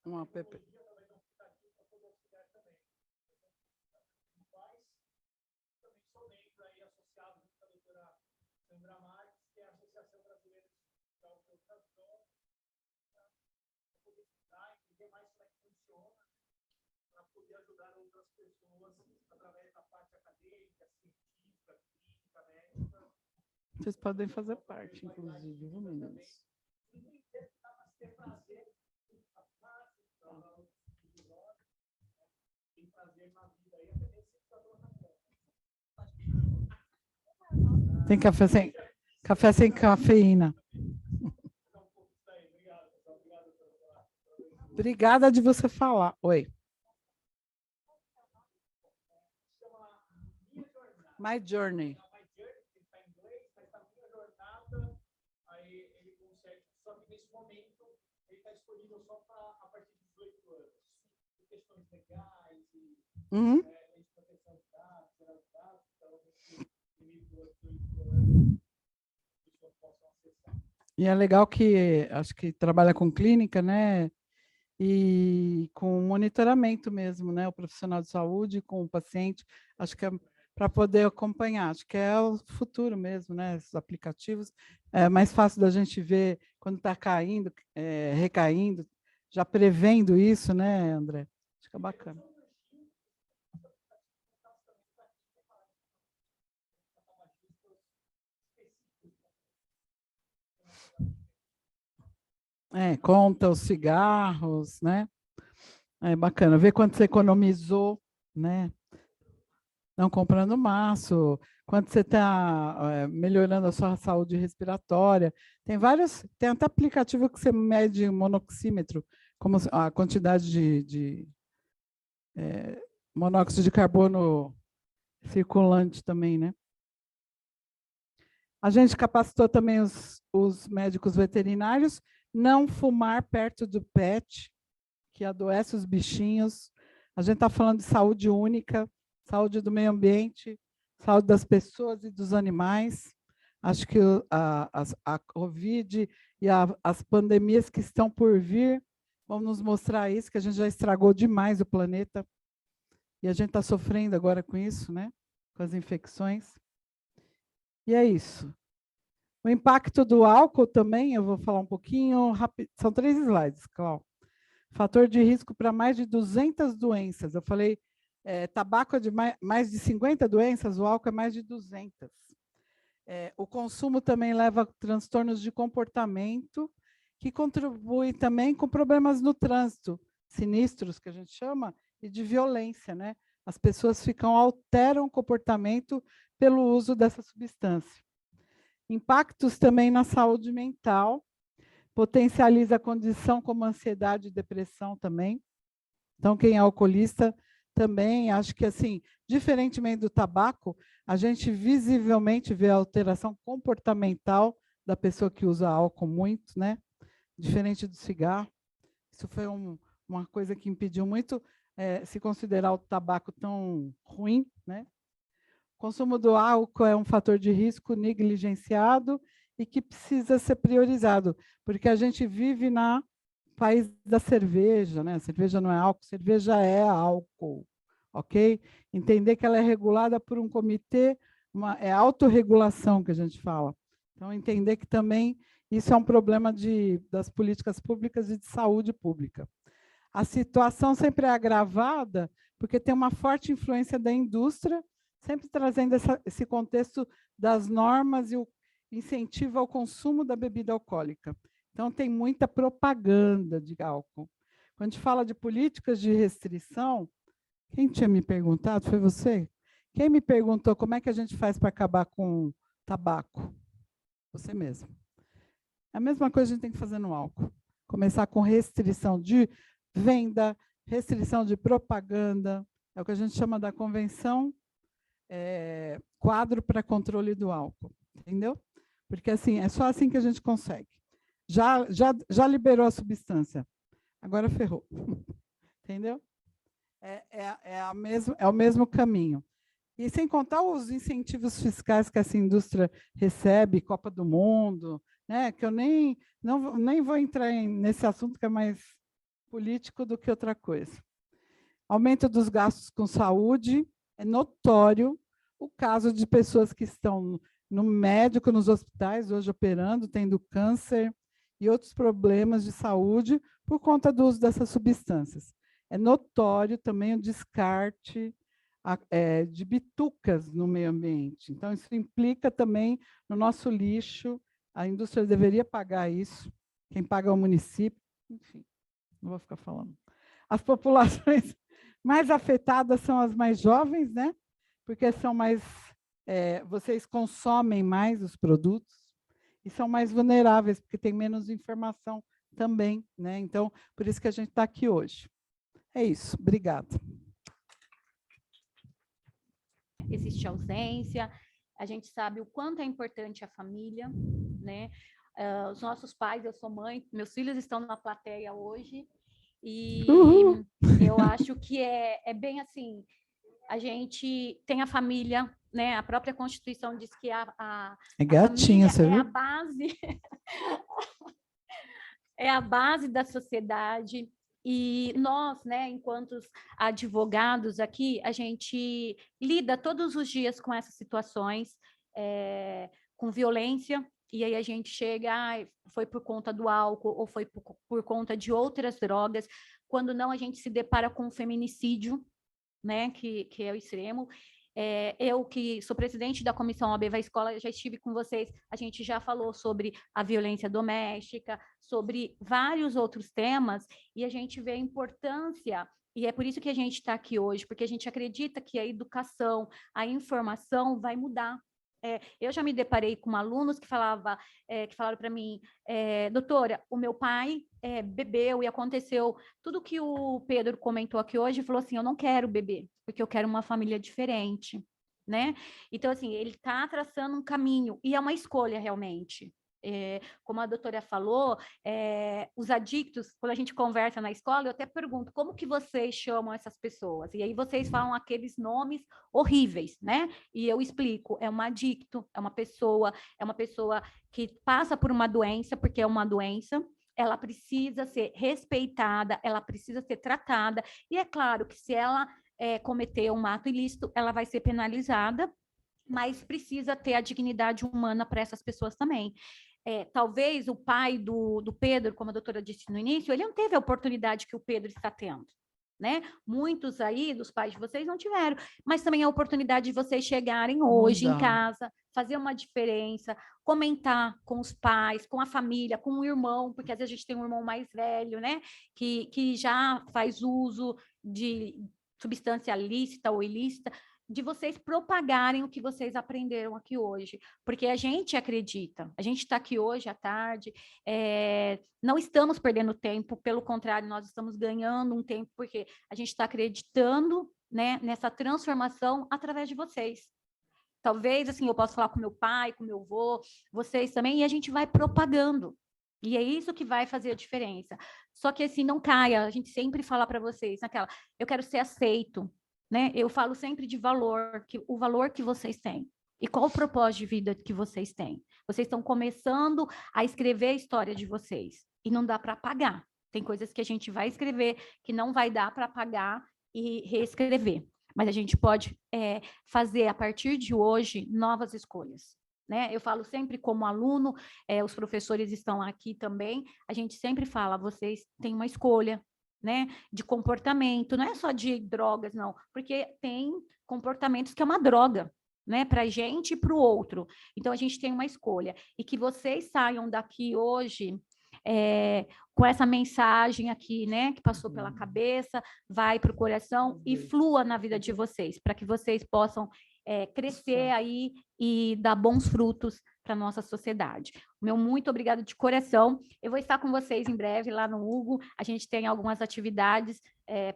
Um app. Vocês podem fazer parte, inclusive, viu, meninos? Tem café sem cafeína. Obrigada de você falar. Oi. My Journey. Uhum. E é legal que acho que trabalha com clínica, né? E com monitoramento mesmo, né? O profissional de saúde com o paciente, acho que é para poder acompanhar, acho que é o futuro mesmo, né? Esses aplicativos é mais fácil da gente ver quando está caindo, recaindo, já prevendo isso, né, André? Acho que é bacana. Conta os cigarros, né? É bacana, ver quanto você economizou, né? Não comprando maço, quanto você está melhorando a sua saúde respiratória. Tem até aplicativo que você mede monoxímetro, como a quantidade de monóxido de carbono circulante também, né? A gente capacitou também os médicos veterinários não fumar perto do pet, que adoece os bichinhos. A gente está falando de saúde única, saúde do meio ambiente, saúde das pessoas e dos animais. Acho que a Covid e as pandemias que estão por vir vão nos mostrar isso, que a gente já estragou demais o planeta. E a gente está sofrendo agora com isso, né? Com as infecções. E é isso. O impacto do álcool também, eu vou falar um pouquinho rápido. São 3 slides, Cláudio. Fator de risco para mais de 200 doenças. Eu falei, tabaco é de mais de 50 doenças, o álcool é mais de 200. O consumo também leva a transtornos de comportamento, que contribui também com problemas no trânsito, sinistros, que a gente chama, e de violência, né? As pessoas alteram o comportamento pelo uso dessa substância. Impactos também na saúde mental, potencializa a condição como ansiedade e depressão também. Então, quem é alcoolista também, acho que, assim, diferentemente do tabaco, a gente visivelmente vê a alteração comportamental da pessoa que usa álcool muito, né? Diferente do cigarro. Isso foi uma coisa que impediu muito se considerar o tabaco tão ruim, né? O consumo do álcool é um fator de risco negligenciado e que precisa ser priorizado, porque a gente vive no país da cerveja, né? A cerveja não é álcool, cerveja é álcool, ok? Entender que ela é regulada por um comitê, é autorregulação que a gente fala. Então, entender que também isso é um problema das políticas públicas e de saúde pública. A situação sempre é agravada porque tem uma forte influência da indústria. sempre trazendo esse contexto das normas e o incentivo ao consumo da bebida alcoólica. Então, tem muita propaganda de álcool. Quando a gente fala de políticas de restrição, quem tinha me perguntado? Foi você? Quem me perguntou como é que a gente faz para acabar com tabaco? Você mesmo. A mesma coisa a gente tem que fazer no álcool. Começar com restrição de venda, restrição de propaganda, é o que a gente chama da convenção quadro para controle do álcool, entendeu? Porque assim, é só assim que a gente consegue. Já liberou a substância, agora ferrou, entendeu? É o mesmo caminho. E sem contar os incentivos fiscais que essa indústria recebe, Copa do Mundo, né? Que eu nem vou entrar nesse assunto, que é mais político do que outra coisa. Aumento dos gastos com saúde, é notório o caso de pessoas que estão no médico, nos hospitais, hoje operando, tendo câncer e outros problemas de saúde por conta do uso dessas substâncias. É notório também o descarte de bitucas no meio ambiente. Então, isso implica também no nosso lixo, a indústria deveria pagar isso, quem paga é o município, enfim, não vou ficar falando. As populações mais afetadas são as mais jovens, né? Porque são mais, vocês consomem mais os produtos e são mais vulneráveis, porque tem menos informação também, né? Então, por isso que a gente está aqui hoje. É isso, obrigada. Existe ausência, a gente sabe o quanto é importante a família, né? Os nossos pais, eu sou mãe, meus filhos estão na plateia hoje, e eu acho que é bem assim, a gente tem a família, né? A própria Constituição diz que a gatinha, família é a base, é a base da sociedade. E nós, né, enquanto advogados aqui, a gente lida todos os dias com essas situações, com violência, e aí a gente chega, foi por conta do álcool, ou foi por conta de outras drogas, quando não, a gente se depara com um feminicídio, né, que é o extremo. Eu, que sou presidente da Comissão OAB Vai Escola, já estive com vocês, a gente já falou sobre a violência doméstica, sobre vários outros temas, e a gente vê a importância, e é por isso que a gente está aqui hoje, porque a gente acredita que a educação, a informação vai mudar. Eu já me deparei com alunos que falaram para mim, doutora, o meu pai bebeu e aconteceu tudo que o Pedro comentou aqui hoje, falou assim, eu não quero beber, porque eu quero uma família diferente, né? Então, assim, ele está traçando um caminho, e é uma escolha realmente. Como a doutora falou, os adictos, quando a gente conversa na escola, eu até pergunto, como que vocês chamam essas pessoas? E aí vocês falam aqueles nomes horríveis, né? E eu explico, é um adicto, é uma pessoa que passa por uma doença, porque é uma doença, ela precisa ser respeitada, ela precisa ser tratada, e é claro que se ela cometer um ato ilícito, ela vai ser penalizada, mas precisa ter a dignidade humana para essas pessoas também. Talvez o pai do Pedro, como a doutora disse no início, ele não teve a oportunidade que o Pedro está tendo, né? Muitos aí dos pais de vocês não tiveram, mas também a oportunidade de vocês chegarem hoje em casa, fazer uma diferença, comentar com os pais, com a família, com o irmão, porque às vezes a gente tem um irmão mais velho, né? Que já faz uso de substância lícita ou ilícita, de vocês propagarem o que vocês aprenderam aqui hoje, porque a gente acredita, a gente está aqui hoje à tarde, não estamos perdendo tempo, pelo contrário, nós estamos ganhando um tempo, porque a gente está acreditando, né, nessa transformação através de vocês. Talvez, assim, eu possa falar com meu pai, com meu avô, vocês também, e a gente vai propagando. E é isso que vai fazer a diferença. Só que, assim, não caia, a gente sempre fala para vocês, naquela, eu quero ser aceito, né? Eu falo sempre de valor, o valor que vocês têm. E qual o propósito de vida que vocês têm? Vocês estão começando a escrever a história de vocês. E não dá para apagar. Tem coisas que a gente vai escrever que não vai dar para apagar e reescrever. Mas a gente pode fazer, a partir de hoje, novas escolhas. Né? Eu falo sempre como aluno, os professores estão aqui também, a gente sempre fala, vocês têm uma escolha, né, de comportamento, não é só de drogas, não, porque tem comportamentos que é uma droga, né, para a gente e para o outro. Então, a gente tem uma escolha. E que vocês saiam daqui hoje com essa mensagem aqui, né, que passou pela cabeça, vai para o coração e flua na vida de vocês, para que vocês possam crescer aí e dar bons frutos para a nossa sociedade. Meu muito obrigado de coração. Eu vou estar com vocês em breve lá no Hugo. A gente tem algumas atividades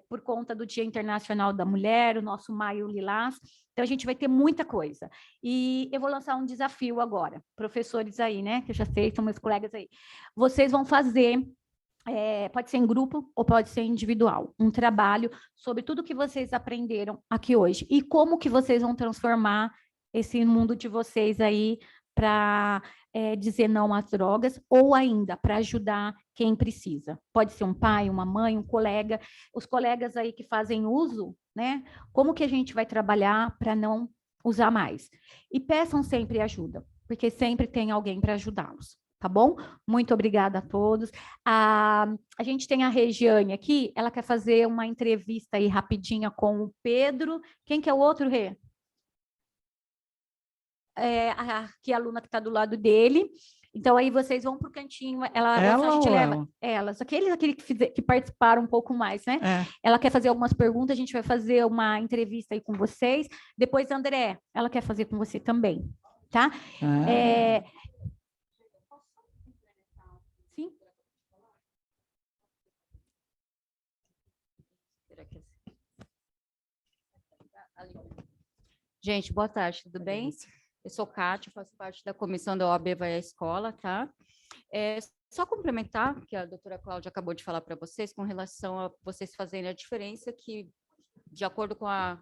por conta do Dia Internacional da Mulher, o nosso Maio Lilás. Então, a gente vai ter muita coisa. E eu vou lançar um desafio agora. Professores aí, né, que eu já sei, são meus colegas aí. Vocês vão fazer, pode ser em grupo ou pode ser individual, um trabalho sobre tudo que vocês aprenderam aqui hoje e como que vocês vão transformar esse mundo de vocês aí para dizer não às drogas ou ainda para ajudar quem precisa. Pode ser um pai, uma mãe, um colega, os colegas aí que fazem uso, né? Como que a gente vai trabalhar para não usar mais? E peçam sempre ajuda, porque sempre tem alguém para ajudá-los. Tá bom? Muito obrigada a todos. A gente tem a Regiane aqui, ela quer fazer uma entrevista aí rapidinha com o Pedro. Quem que é o outro, Rê? Que é a aluna que está do lado dele. Então, aí vocês vão para o cantinho. A gente leva elas, aqueles que participaram um pouco mais, né? Ela quer fazer algumas perguntas, a gente vai fazer uma entrevista aí com vocês. Depois, André, ela quer fazer com você também, tá? Sim? Gente, boa tarde, tudo bem? Eu sou Kátia, faço parte da comissão da OAB Vai à Escola, tá? Só complementar o que a doutora Cláudia acabou de falar para vocês, com relação a vocês fazerem a diferença que, de acordo com a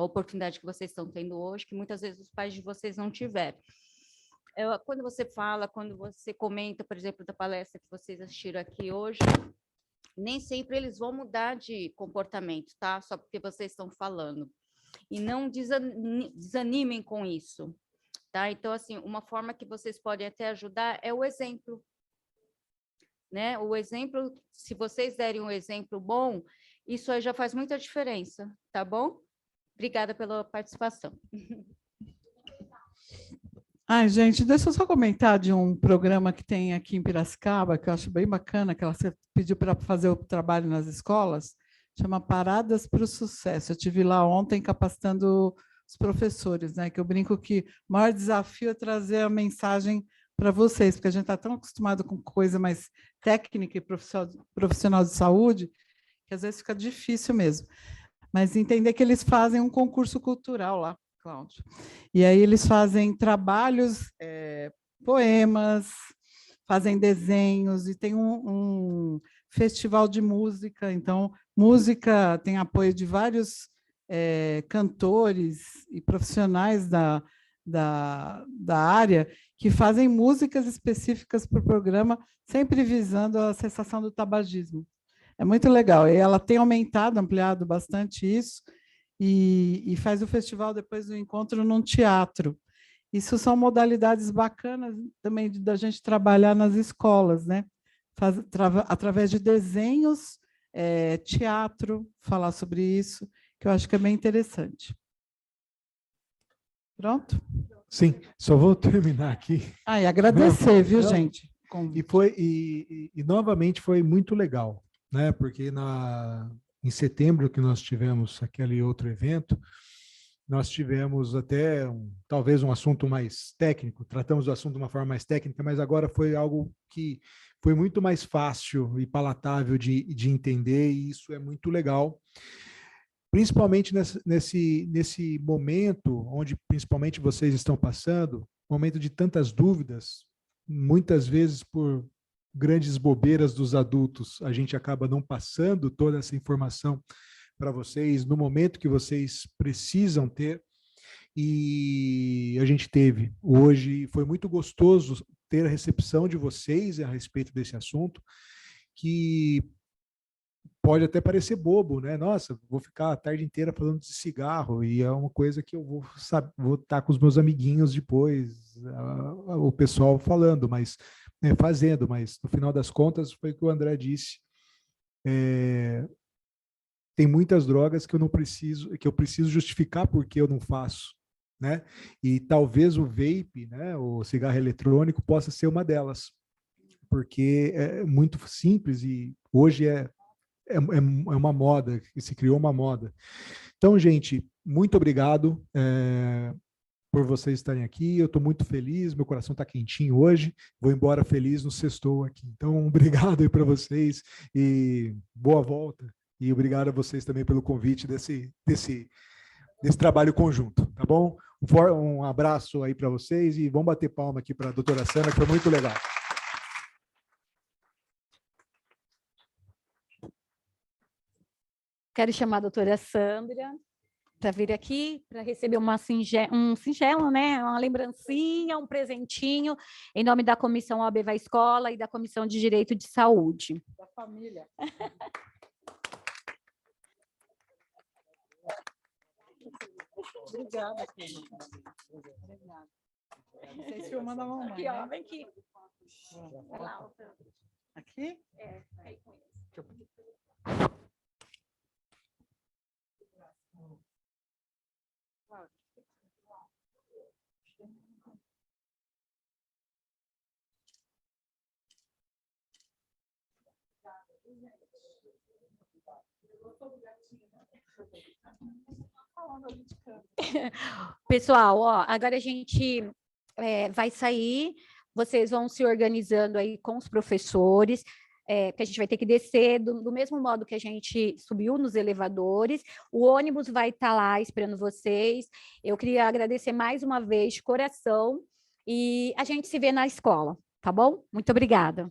oportunidade que vocês estão tendo hoje, que muitas vezes os pais de vocês não tiveram. Quando você fala, quando você comenta, por exemplo, da palestra que vocês assistiram aqui hoje, nem sempre eles vão mudar de comportamento, tá? Só porque vocês estão falando. E não desanimem com isso, tá? Então, assim, uma forma que vocês podem até ajudar é o exemplo, né? O exemplo, se vocês derem um exemplo bom, isso aí já faz muita diferença, tá bom? Obrigada pela participação. Ai, gente, deixa eu só comentar de um programa que tem aqui em Piracicaba, que eu acho bem bacana, que você pediu para fazer o trabalho nas escolas, chama Paradas para o Sucesso. Eu estive lá ontem capacitando os professores, né? Que eu brinco que o maior desafio é trazer a mensagem para vocês, porque a gente está tão acostumado com coisa mais técnica e profissional de saúde, que às vezes fica difícil mesmo. Mas entender que eles fazem um concurso cultural lá, Cláudio. E aí eles fazem trabalhos, poemas, fazem desenhos, e tem um festival de música. Então, música tem apoio de vários cantores e profissionais da área que fazem músicas específicas para o programa, sempre visando a cessação do tabagismo. É muito legal. E ela tem aumentado, ampliado bastante isso, e faz o festival depois do encontro num teatro. Isso são modalidades bacanas também da gente trabalhar nas escolas, né? Através de desenhos, teatro, falar sobre isso, que eu acho que é bem interessante. Pronto? Sim, só vou terminar aqui. E agradecer, viu, gente? E novamente foi muito legal, né? Porque em setembro, que nós tivemos aquele outro evento, nós tivemos até talvez um assunto mais técnico, tratamos do assunto de uma forma mais técnica, mas agora foi algo que foi muito mais fácil e palatável de entender, e isso é muito legal. Principalmente nesse momento, onde principalmente vocês estão passando, momento de tantas dúvidas, muitas vezes por grandes bobeiras dos adultos, a gente acaba não passando toda essa informação para vocês no momento que vocês precisam ter, e a gente teve hoje. Foi muito gostoso ter a recepção de vocês a respeito desse assunto, que pode até parecer bobo, né? Nossa, vou ficar a tarde inteira falando de cigarro, e é uma coisa que eu vou estar com os meus amiguinhos depois, o pessoal falando, mas fazendo, mas no final das contas foi o que o André disse, tem muitas drogas que eu preciso justificar porque eu não faço, né? E talvez o vape, né, o cigarro eletrônico, possa ser uma delas, porque é muito simples e hoje é uma moda, se criou uma moda. Então, gente, muito obrigado por vocês estarem aqui. Eu estou muito feliz, meu coração está quentinho hoje. Vou embora feliz no sextou aqui. Então, obrigado aí para vocês e boa volta. E obrigado a vocês também pelo convite desse trabalho conjunto, tá bom? Um abraço aí para vocês e vamos bater palma aqui para a doutora Sana, que foi muito legal. Quero chamar a doutora Sandra para vir aqui, para receber um singelo, né? Uma lembrancinha, um presentinho, em nome da Comissão OAB Vai Escola e da Comissão de Direito de Saúde. Da família. Obrigada, querida. Obrigada. Vocês filmando a mamãe, Aqui, ó, né? vem aqui. Vai lá, Aqui? aí com ele. Pessoal, ó, agora a gente vai sair, vocês vão se organizando aí com os professores, que a gente vai ter que descer do mesmo modo que a gente subiu nos elevadores, o ônibus vai estar lá esperando vocês. Eu queria agradecer mais uma vez de coração e a gente se vê na escola, tá bom? Muito obrigada.